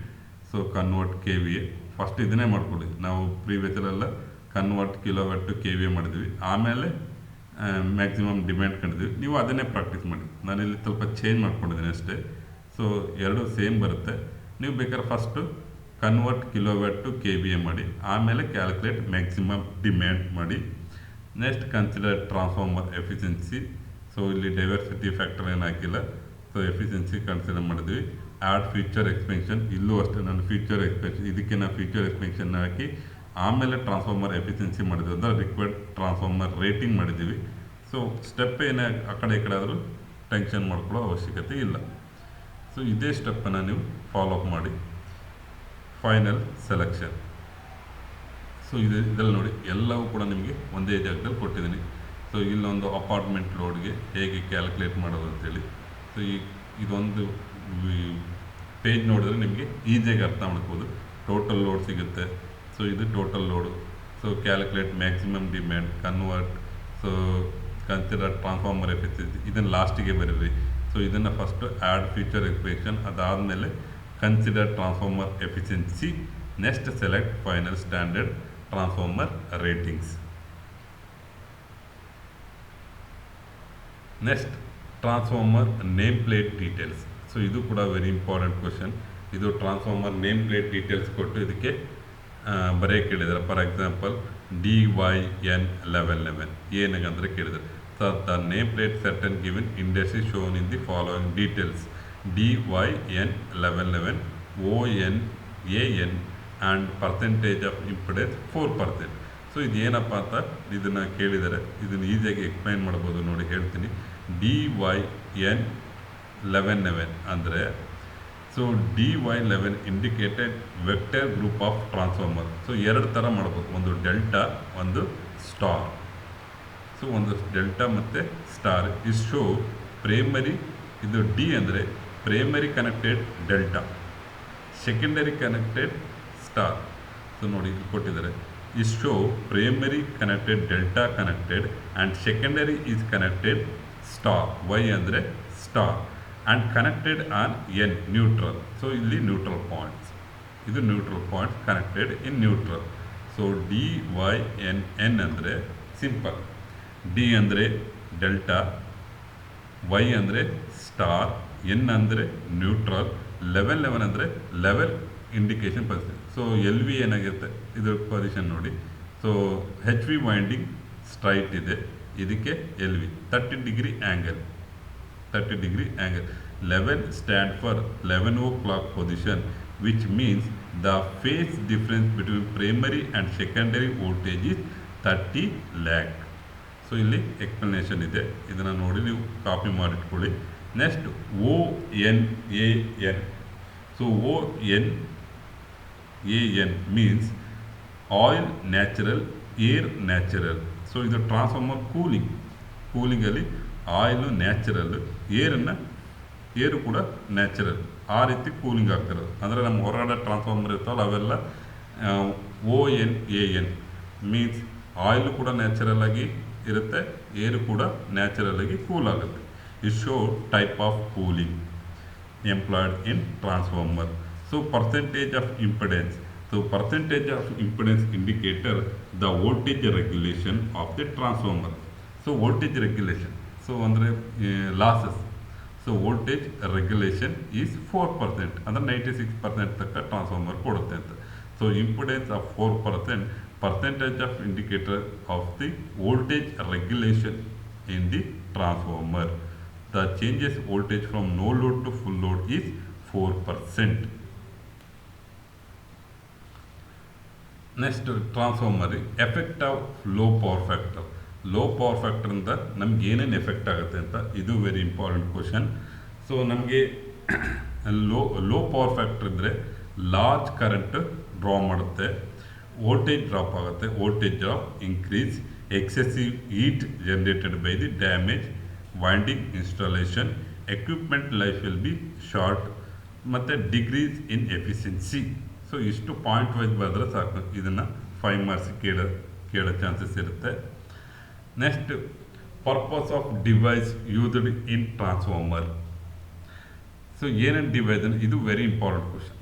so convert KVA. First ಇದನ್ನೇ ಮಾಡ್ಕೊಳ್ಳಿ. ನಾವು ಪ್ರೀವಿಯಸಲ್ಲೆಲ್ಲ ಕನ್ವರ್ಟ್ ಕಿಲೋವ್ಯಾಟ್ ಟು KVA ಮಾಡಿದ್ವಿ, ಆಮೇಲೆ ಮ್ಯಾಕ್ಸಿಮಮ್ ಡಿಮ್ಯಾಂಡ್ ಕಂಡಿದ್ವಿ. ನೀವು ಅದನ್ನೇ ಪ್ರಾಕ್ಟೀಸ್ ಮಾಡಿ. ನಾನಿಲ್ಲಿ ಸ್ವಲ್ಪ ಚೇಂಜ್ ಮಾಡ್ಕೊಂಡಿದ್ದೀನಿ ಅಷ್ಟೇ. ಸೊ ಎರಡು ಸೇಮ್ ಬರುತ್ತೆ. ನೀವು ಬೇಕಾದ್ರೆ first convert kilowatt to KVA ಮಾಡಿ, ಆಮೇಲೆ ಕ್ಯಾಲ್ಕುಲೇಟ್ ಮ್ಯಾಕ್ಸಿಮಮ್ ಡಿಮ್ಯಾಂಡ್ ಮಾಡಿ. Next consider transformer efficiency. So ಇಲ್ಲಿ ಡೈವರ್ಸಿಟಿ ಫ್ಯಾಕ್ಟರ್ ಏನು ಹಾಕಿಲ್ಲ, ಸೊ ಎಫಿಷಿಯನ್ಸಿ ಕನ್ಸಿಡರ್ ಮಾಡಿದ್ವಿ. ಆ್ಯಡ್ ಫ್ಯೂಚರ್ ಎಕ್ಸ್ಪೆನ್ಷನ್, ಇಲ್ಲೂ ಅಷ್ಟೇ ನಾನು ಫ್ಯೂಚರ್ ಎಕ್ಸ್ಪೆನ್ಷನ್, ಇದಕ್ಕೆ ನಾವು ಫ್ಯೂಚರ್ ಎಕ್ಸ್ಪೆನ್ಷನ್ ಹಾಕಿ ಆಮೇಲೆ ಟ್ರಾನ್ಸ್ಫಾರ್ಮರ್ ಎಫಿಷಿಯನ್ಸಿ ಮಾಡಿದ್ವಿ ಅಂದರೆ ರಿಕ್ವೈರ್ಡ್ ಟ್ರಾನ್ಸ್ಫಾರ್ಮರ್ ರೇಟಿಂಗ್ ಮಾಡಿದ್ದೀವಿ. ಸೊ ಸ್ಟೆಪ್ ಏನೇ ಆ ಕಡೆ ಈ ಕಡೆ ಆದರೂ ಟೆನ್ಷನ್ ಮಾಡ್ಕೊಳ್ಳೋ ಅವಶ್ಯಕತೆ ಇಲ್ಲ. ಸೊ ಇದೇ ಸ್ಟೆಪ್ಪನ್ನು ನೀವು ಫಾಲೋ ಅಪ್ ಮಾಡಿ. Final selection. ಸೊ ಇದರಲ್ಲಿ ನೋಡಿ ಎಲ್ಲವೂ ಕೂಡ ನಿಮಗೆ ಒಂದೇ ಜಾಗದಲ್ಲಿ ಕೊಟ್ಟಿದ್ದೀನಿ. ಸೊ ಇಲ್ಲೊಂದು ಅಪಾರ್ಟ್ಮೆಂಟ್ ಲೋಡ್ಗೆ ಹೇಗೆ ಕ್ಯಾಲ್ಕುಲೇಟ್ ಮಾಡೋದು ಅಂತೇಳಿ. ಸೊ ಇದೊಂದು ಪೇಜ್ ನೋಡಿದ್ರೆ ನಿಮಗೆ ಈಸಿಯಾಗಿ ಅರ್ಥ ಮಾಡ್ಬೋದು. ಟೋಟಲ್ ಲೋಡ್ ಸಿಗುತ್ತೆ. ಸೊ ಇದು total load. So calculate maximum demand, convert, so consider transformer efficiency, ಇದನ್ನು ಲಾಸ್ಟಿಗೆ ಬರೀರಿ. ಸೊ ಇದನ್ನು ಫಸ್ಟು ಆ್ಯಡ್ ಫ್ಯೂಚರ್ ಎಕ್ಸ್ಪೆನ್ಷನ್, ಅದಾದಮೇಲೆ consider transformer efficiency, next select final standard transformer ratings. Next transformer name plate details. So ಇದು ಕೂಡ very important question. ಇದು transformer name plate details ಕೊಟ್ಟು ಇದಕ್ಕೆ ಬರೆಯೋಕೆ ಕೇಳಿದ್ದಾರೆ. ಫಾರ್ ಎಕ್ಸಾಂಪಲ್ DYN1111 ಏನಂದರೆ ಕೇಳಿದ್ದಾರೆ. So the name plate certain given industry shown in the following details. DYN1111 ON AN and percentage of impedance 4%. So ಇದೇನಪ್ಪ ಅಂತ ಇದನ್ನು ಕೇಳಿದ್ದಾರೆ. ಇದನ್ನು ಈಸಿಯಾಗಿ ಎಕ್ಸ್ಪ್ಲೈನ್ ಮಾಡ್ಬೋದು. ನೋಡಿ ಹೇಳ್ತೀನಿ. DYN1111 ಅಂದರೆ, so DY11 indicated vector group of transformer. So ಎರಡು ಥರ ಮಾಡ್ಬೋದು, ಒಂದು ಡೆಲ್ಟಾ, ಒಂದು ಸ್ಟಾರ್. ಸೊ ಒಂದು ಡೆಲ್ಟಾ ಮತ್ತು ಸ್ಟಾರ್. ಇಸ್ ಶೋ ಪ್ರೈಮರಿ, ಇದು ಡಿ ಅಂದರೆ primary connected delta, secondary connected star. So ನೋಡಿ ಇಲ್ಲಿ ಕೊಟ್ಟಿದ್ದಾರೆ. Is show primary connected delta connected and secondary is connected star, Y ಅಂದರೆ star, and connected on N neutral. So ಇಲ್ಲಿ neutral points, ಇದು neutral points connected in neutral. So DYNN ಅಂದರೆ simple. D ಅಂದರೆ delta, Y ಅಂದರೆ star, N ಅಂದರೆ neutral, 1111 ಅಂದರೆ level indication position. So LV ಏನಾಗಿರುತ್ತೆ ಇದ್ರ ಪೊಸಿಷನ್ ನೋಡಿ. ಸೊ HV ವೈಂಡಿಂಗ್ ಸ್ಟ್ರೈಟ್ ಇದೆ, ಇದಕ್ಕೆ LV 30 degree angle. 11 stand for 11 o'clock position, which means the phase difference between primary and secondary voltage is 30 lag. So ಇಲ್ಲಿ explanation ಇದೆ, ಇದನ್ನು ನೋಡಿ ನೀವು ಕಾಪಿ ಮಾಡಿಟ್ಕೊಳ್ಳಿ. Next ONAN. So ONAN means oil natural, air natural. So ಇದು transformer ಕೂಲಿಂಗಲ್ಲಿ oil natural, air ಕೂಡ natural, ಆ ರೀತಿ ಕೂಲಿಂಗ್ ಆಗ್ತಿರೋದು. ಅಂದರೆ ನಮ್ಮ ಹೊರಗಡೆ ಟ್ರಾನ್ಸ್ಫಾರ್ಮರ್ ಇರ್ತಾವಲ್ಲ ಅವೆಲ್ಲ ONAN ಮೀನ್ಸ್ ಆಯಿಲು ಕೂಡ ನ್ಯಾಚುರಲ್ ಆಗಿ ಇರುತ್ತೆ, ಏರು ಕೂಡ ನ್ಯಾಚುರಲ್ ಆಗಿ ಕೂಲ್ ಆಗುತ್ತೆ. It show type of cooling employed in transformer. So percentage of impedance. So percentage of impedance indicator the voltage regulation of the transformer. So voltage regulation, so ಅಂದರೆ losses. So voltage regulation is 4%, ಅಂದರೆ 96% ತಕ್ಕ transformer ಕೊಡುತ್ತೆ ಅಂತ. So impedance of 4%, percentage of indicator of the voltage regulation in the transformer. The changes voltage from no load to full load is 4%. Next, transformer effect of low power factor. Low power ಫ್ಯಾಕ್ಟರಿಂದ ನಮ್ಗೆ ಏನೇನು effect ಆಗುತ್ತೆ ಅಂತ, ಇದು very important question. So ನಮಗೆ low power factor ಇದ್ದರೆ large current draw ಮಾಡುತ್ತೆ, voltage drop ಆಗುತ್ತೆ, voltage drop increase, excessive heat generated by the damage winding installation, equipment life will be short, ಮತ್ತು ಡಿಕ್ರೀಸ್ ಇನ್ ಎಫಿಷಿಯನ್ಸಿ. ಸೊ ಇಷ್ಟು point wise ಬರೆದ್ರೆ ಸಾಕು, ಇದನ್ನು 5 marks ಕೇಳೋ chances ಇರುತ್ತೆ. Next, purpose of device used in transformer. So ಏನೇನು device, ಇದು very important question,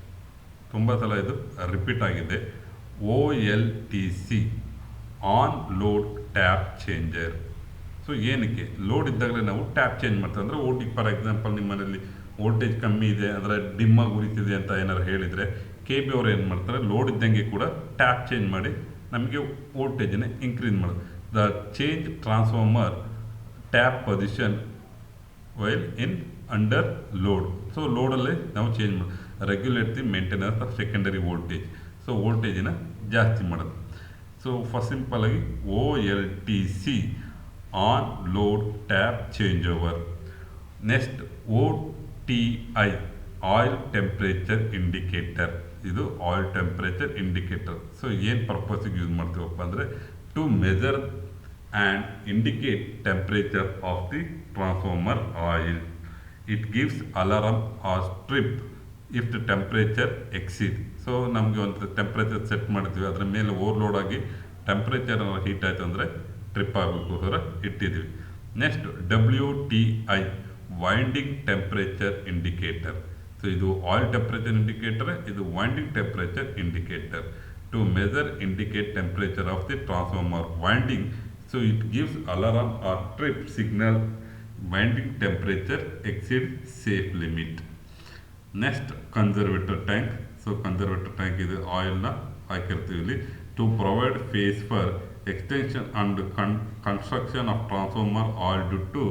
ತುಂಬ ಸಲ ಇದು ರಿಪೀಟ್ ಆಗಿದೆ. OLTC, on load tap changer. So ಏನಕ್ಕೆ ಲೋಡ್ ಇದ್ದಾಗಲೇ ನಾವು ಟ್ಯಾಪ್ ಚೇಂಜ್ ಮಾಡ್ತೀವಿ ಅಂದರೆ ಫಾರ್ ಎಕ್ಸಾಂಪಲ್ ನಿಮ್ಮ ಮನೆಯಲ್ಲಿ ವೋಲ್ಟೇಜ್ ಕಮ್ಮಿ ಇದೆ ಅಂದರೆ ಡಿಮ್ಮಾಗಿ ಉರಿತಿದೆ ಅಂತ ಏನಾರು ಹೇಳಿದರೆ KB ಅವರು ಏನು ಮಾಡ್ತಾರೆ, ಲೋಡ್ ಇದ್ದಂಗೆ ಕೂಡ ಟ್ಯಾಪ್ ಚೇಂಜ್ ಮಾಡಿ ನಮಗೆ ವೋಲ್ಟೇಜನ್ನ ಇನ್ಕ್ರೀಸ್ ಮಾಡೋದು. The change transformer tap position while in under load. So ಲೋಡಲ್ಲೇ ನಾವು ಚೇಂಜ್ ಮಾಡೋದು, regulate the maintenance of secondary voltage. So ವೋಲ್ಟೇಜಿನ ಜಾಸ್ತಿ ಮಾಡೋದು. ಸೊ ಫಸ್ಟ್ ಸಿಂಪಲ್ ಆಗಿ OLTC, on load tap change over. Next, OTI, oil temperature indicator. ಇದು oil temperature indicator. So ಏನು ಪರ್ಪಸ್ಸಿಗೆ ಯೂಸ್ ಮಾಡ್ತೀವಪ್ಪ ಅಂದರೆ to measure and indicate temperature of the transformer oil. It gives alarm or trip if the temperature exceed. So ನಮಗೆ ಒಂದು temperature set ಮಾಡ್ತೀವಿ, ಅದರ ಮೇಲೆ ಓವರ್ಲೋಡ್ ಆಗಿ ಟೆಂಪ್ರೇಚರ್ ಹೀಟ್ ಆಯಿತು ಅಂದರೆ ಟ್ರಿಪ್ ಆಗಬೇಕೋಸ್ಕರ ಇಟ್ಟಿದ್ದೀವಿ. Next, WTI, winding temperature indicator. So ಇದು ಆಯಿಲ್ ಟೆಂಪ್ರೇಚರ್ ಇಂಡಿಕೇಟರ್, ಇದು winding temperature indicator. To measure indicate temperature of the transformer winding. So it gives alarm or trip signal winding temperature exceed safe limit. Next, conservator tank. So conservator tank ಇದು ಆಯಿಲ್ನ ಹಾಕಿರ್ತೀವಿ ಇಲ್ಲಿ. To provide space for extension and construction of transformer oil due to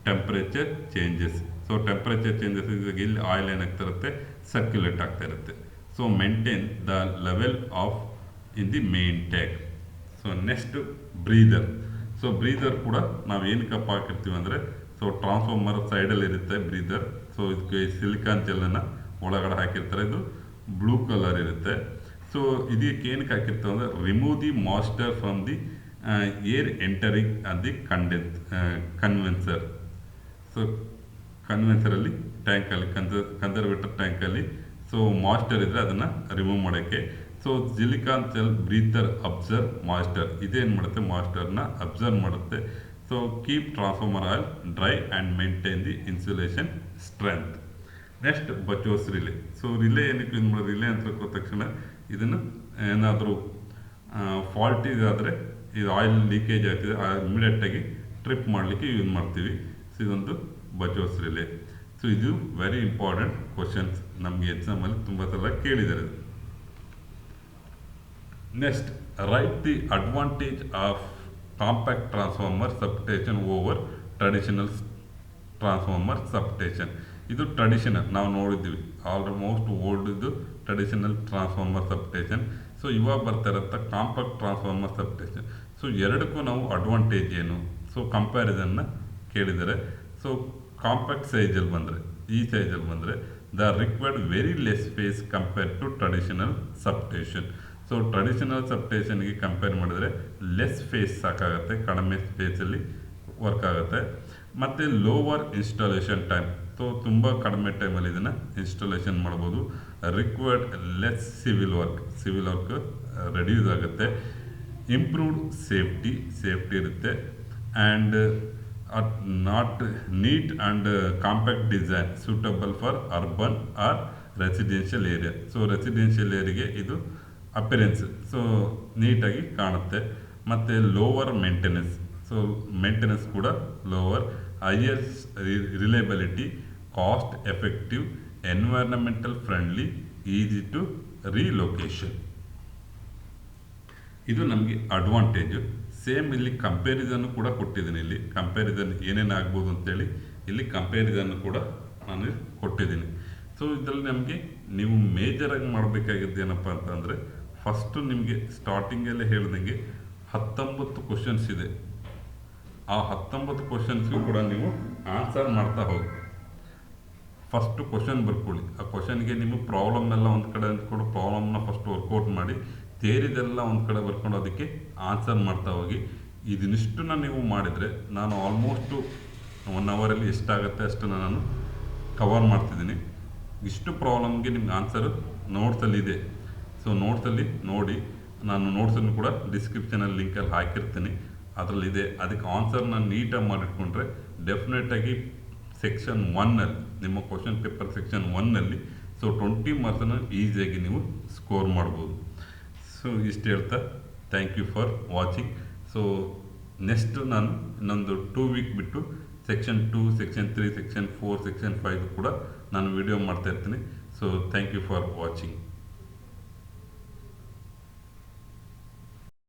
temperature changes. So temperature changes ಇದ್ದಾಗ ಇಲ್ಲಿ oil ಏನಾಗ್ತಿರುತ್ತೆ, circulate ಆಗ್ತಾ ಇರುತ್ತೆ. So maintain the level of in the main tank. So next, breather. So breather ಕೂಡ ನಾವು ಏನಕ್ಕಪ್ಪ ಹಾಕಿರ್ತೀವಿ ಅಂದರೆ, ಸೊ ಟ್ರಾನ್ಸ್ಫಾರ್ಮರ್ ಸೈಡಲ್ಲಿ ಇರುತ್ತೆ ಬ್ರೀದರ್. ಸೊ ಇದಕ್ಕೆ ಸಿಲಿಕಾನ್ ಜೆಲ್ಲನ್ನು ಒಳಗಡೆ ಹಾಕಿರ್ತಾರೆ, ಇದು ಬ್ಲೂ ಕಲರ್ ಇರುತ್ತೆ. ಸೊ ಇದಕ್ಕೆ ಏನಕ್ಕೆ ಹಾಕಿರ್ತೀವಿ ಅಂದರೆ remove the moisture from the air entering at the conservator. So ಕನ್ವೆನ್ಸರಲ್ಲಿ ಟ್ಯಾಂಕಲ್ಲಿ ಕನ್ಸರ್ವೇಟರ್ ಟ್ಯಾಂಕಲ್ಲಿ ಸೊ ಮಾಯ್ಸ್ಚರ್ ಇದ್ದರೆ ಅದನ್ನು ರಿಮೂವ್ ಮಾಡೋಕ್ಕೆ. So silicon gel breather absorb moisture, ಇದೇನು ಮಾಡುತ್ತೆ, ಮಾಯ್ಸ್ಚರ್ನ ಅಬ್ಸರ್ವ್ ಮಾಡುತ್ತೆ. So keep transformer oil dry and maintain the insulation strength. Next, Buchholz relay. So relay ಏನಕ್ಕೆ ಯೂಸ್ ಮಾಡೋದು, ರಿಲೇ ಅಂತ ಹೋದ ತಕ್ಷಣ ಇದನ್ನು ಏನಾದರೂ ಫಾಲ್ಟ್ ಇದಾದರೆ, ಇದು ಆಯಿಲ್ ಲೀಕೇಜ್ ಆಗ್ತಿದೆ, ಇಮಿಡಿಯೇಟಾಗಿ ಟ್ರಿಪ್ ಮಾಡಲಿಕ್ಕೆ ಯೂಸ್ ಮಾಡ್ತೀವಿ. ಸೊ ಇದೊಂದು ಬಚೋಸ್ ರಿಲೇ. ಸೊ ಇದು ವೆರಿ ಇಂಪಾರ್ಟೆಂಟ್ ಕ್ವಶನ್ಸ್, ನಮಗೆ ಎಕ್ಸಾಮಲ್ಲಿ ತುಂಬ ಸಲ ಕೇಳಿದ್ದಾರೆ. Next, write the advantage of compact transformer substation over traditional transformer substation. ಇದು ಟ್ರೆಡಿಷನಲ್ ನಾವು ನೋಡಿದ್ದೀವಿ, ಆಲ್ಮೋಸ್ಟ್ ಓಲ್ಡ್ ಇದು ಟ್ರೆಡಿಷನಲ್ ಟ್ರಾನ್ಸ್ಫಾರ್ಮರ್ ಸಬ್ಸ್ಟೇಷನ್. ಸೊ ಇವಾಗ ಬರ್ತಾ ಇರೋಂಥ ಕಾಂಪ್ಯಾಕ್ಟ್ ಟ್ರಾನ್ಸ್ಫಾರ್ಮರ್ ಸಬ್ಸ್ಟೇಷನ್. ಸೊ ಎರಡಕ್ಕೂ ನಾವು ಅಡ್ವಾಂಟೇಜ್ ಏನು, ಸೊ ಕಂಪ್ಯಾರಿಸನ್ನ ಕೇಳಿದ್ದಾರೆ. ಸೊ ಕಾಂಪ್ಯಾಕ್ಟ್ ಸೈಜಲ್ಲಿ ಬಂದರೆ, ಈ ಸೈಜಲ್ಲಿ ಬಂದರೆ the required very less space compare to traditional substation. So traditional ಸಬ್ಸ್ಟೇಷನ್ಗೆ ಕಂಪೇರ್ ಮಾಡಿದರೆ ಲೆಸ್ ಸ್ಪೇಸ್ ಸಾಕಾಗುತ್ತೆ, ಕಡಿಮೆ ಸ್ಪೇಸಲ್ಲಿ ವರ್ಕ್ ಆಗುತ್ತೆ. ಮತ್ತು ಲೋವರ್ ಇನ್ಸ್ಟಾಲೇಷನ್ ಟೈಮ್. ಸೊ ತುಂಬ ಕಡಿಮೆ ಟೈಮಲ್ಲಿ ಇದನ್ನು ಇನ್ಸ್ಟಾಲೇಷನ್ ಮಾಡ್ಬೋದು. Required less civil work reduce ಆಗುತ್ತೆ. ಇಂಪ್ರೂವ್ಡ್ ಸೇಫ್ಟಿ ಇರುತ್ತೆ. And not neat and compact design suitable for urban or residential area. So residential ಏರಿಯಾಗೆ ಇದು ಅಪಿರೆನ್ಸ್ ಸೊ ನೀಟಾಗಿ ಕಾಣುತ್ತೆ. ಮತ್ತು ಲೋವರ್ ಮೇಂಟೆನೆನ್ಸ್. ಸೊ ಮೇಂಟೆನೆನ್ಸ್ ಕೂಡ lower. Higher reliability, cost effective, environmental friendly, easy to relocation. ಇದು ನಮಗೆ advantage. Same ಇಲ್ಲಿ ಕಂಪ್ಯಾರಿಸನ್ನು ಕೂಡ ಕೊಟ್ಟಿದ್ದೀನಿ. ಇಲ್ಲಿ ಕಂಪ್ಯಾರಿಸನ್ ಏನೇನು ಆಗ್ಬೋದು ಅಂತೇಳಿ ಇಲ್ಲಿ ಕಂಪ್ಯಾರಿಸನ್ನು ಕೂಡ ನಾನು ಕೊಟ್ಟಿದ್ದೀನಿ. ಸೊ ಇದರಲ್ಲಿ ನಮಗೆ ನೀವು ಮೇಜರಾಗಿ ಮಾಡಬೇಕಾಗಿದ್ದು ಏನಪ್ಪ ಅಂತಂದರೆ, ಫಸ್ಟು ನಿಮಗೆ ಸ್ಟಾರ್ಟಿಂಗಲ್ಲೇ ಹೇಳ್ದಂಗೆ 19 ಕ್ವಶನ್ಸ್ ಇದೆ. ಆ 19 ಕ್ವಶನ್ಸ್ಗೂ ಕೂಡ ನೀವು ಆನ್ಸರ್ ಮಾಡ್ತಾ ಹೋಗಿ. ಫಸ್ಟು ಕ್ವಶನ್ ಬರ್ಕೊಳ್ಳಿ. ಆ ಕ್ವಶನ್ಗೆ ನೀವು ಪ್ರಾಬ್ಲಮ್ ಎಲ್ಲ ಒಂದು ಕಡೆ ಅಂದ್ಕೊಂಡು ಪ್ರಾಬ್ಲಮ್ನ ಫಸ್ಟ್ ವರ್ಕೌಟ್ ಮಾಡಿ, ಥಿಯರಿದೆಲ್ಲ ಒಂದು ಕಡೆ ಬರ್ಕೊಂಡು ಅದಕ್ಕೆ ಆನ್ಸರ್ ಮಾಡ್ತಾ ಹೋಗಿ. ಇದನ್ನಿಷ್ಟನ್ನು ನೀವು ಮಾಡಿದರೆ ನಾನು ಆಲ್ಮೋಸ್ಟು 1 ಅವರಲ್ಲಿ ಎಷ್ಟಾಗುತ್ತೆ ಅಷ್ಟು ನಾನು ಕವರ್ ಮಾಡ್ತಿದ್ದೀನಿ. ಇಷ್ಟು ಪ್ರಾಬ್ಲಮ್ಗೆ ನಿಮ್ಗೆ ಆನ್ಸರು ನೋಟ್ಸಲ್ಲಿದೆ. ಸೊ ನೋಟ್ಸಲ್ಲಿ ನೋಡಿ, ನಾನು ನೋಟ್ಸನ್ನು ಕೂಡ ಡಿಸ್ಕ್ರಿಪ್ಷನಲ್ಲಿ ಲಿಂಕಲ್ಲಿ ಹಾಕಿರ್ತೀನಿ, ಅದರಲ್ಲಿದೆ. ಅದಕ್ಕೆ ಆನ್ಸರ್ನ ನೀಟಾಗಿ ಮಾಡಿಟ್ಕೊಂಡ್ರೆ ಡೆಫಿನೆಟಾಗಿ ಸೆಕ್ಷನ್ 1ನಲ್ಲಿ ನಿಮ್ಮ ಕ್ವಶನ್ ಪೇಪರ್ ಸೆಕ್ಷನ್ 1ನಲ್ಲಿ ಸೊ 20 ಮಾರ್ಕ್ಸನ್ನು ಈಸಿಯಾಗಿ ನೀವು ಸ್ಕೋರ್ ಮಾಡ್ಬೋದು. ಸೊ ಇಷ್ಟು ಹೇಳ್ತಾ thank you for watching. So next ನಾನು ಇನ್ನೊಂದು 2 ವೀಕ್ ಬಿಟ್ಟು ಸೆಕ್ಷನ್ 2, ಸೆಕ್ಷನ್ 3, ಸೆಕ್ಷನ್ 4, ಸೆಕ್ಷನ್ 5 ಕೂಡ ನಾನು ವಿಡಿಯೋ ಮಾಡ್ತಾ ಇರ್ತೀನಿ. So thank you for watching.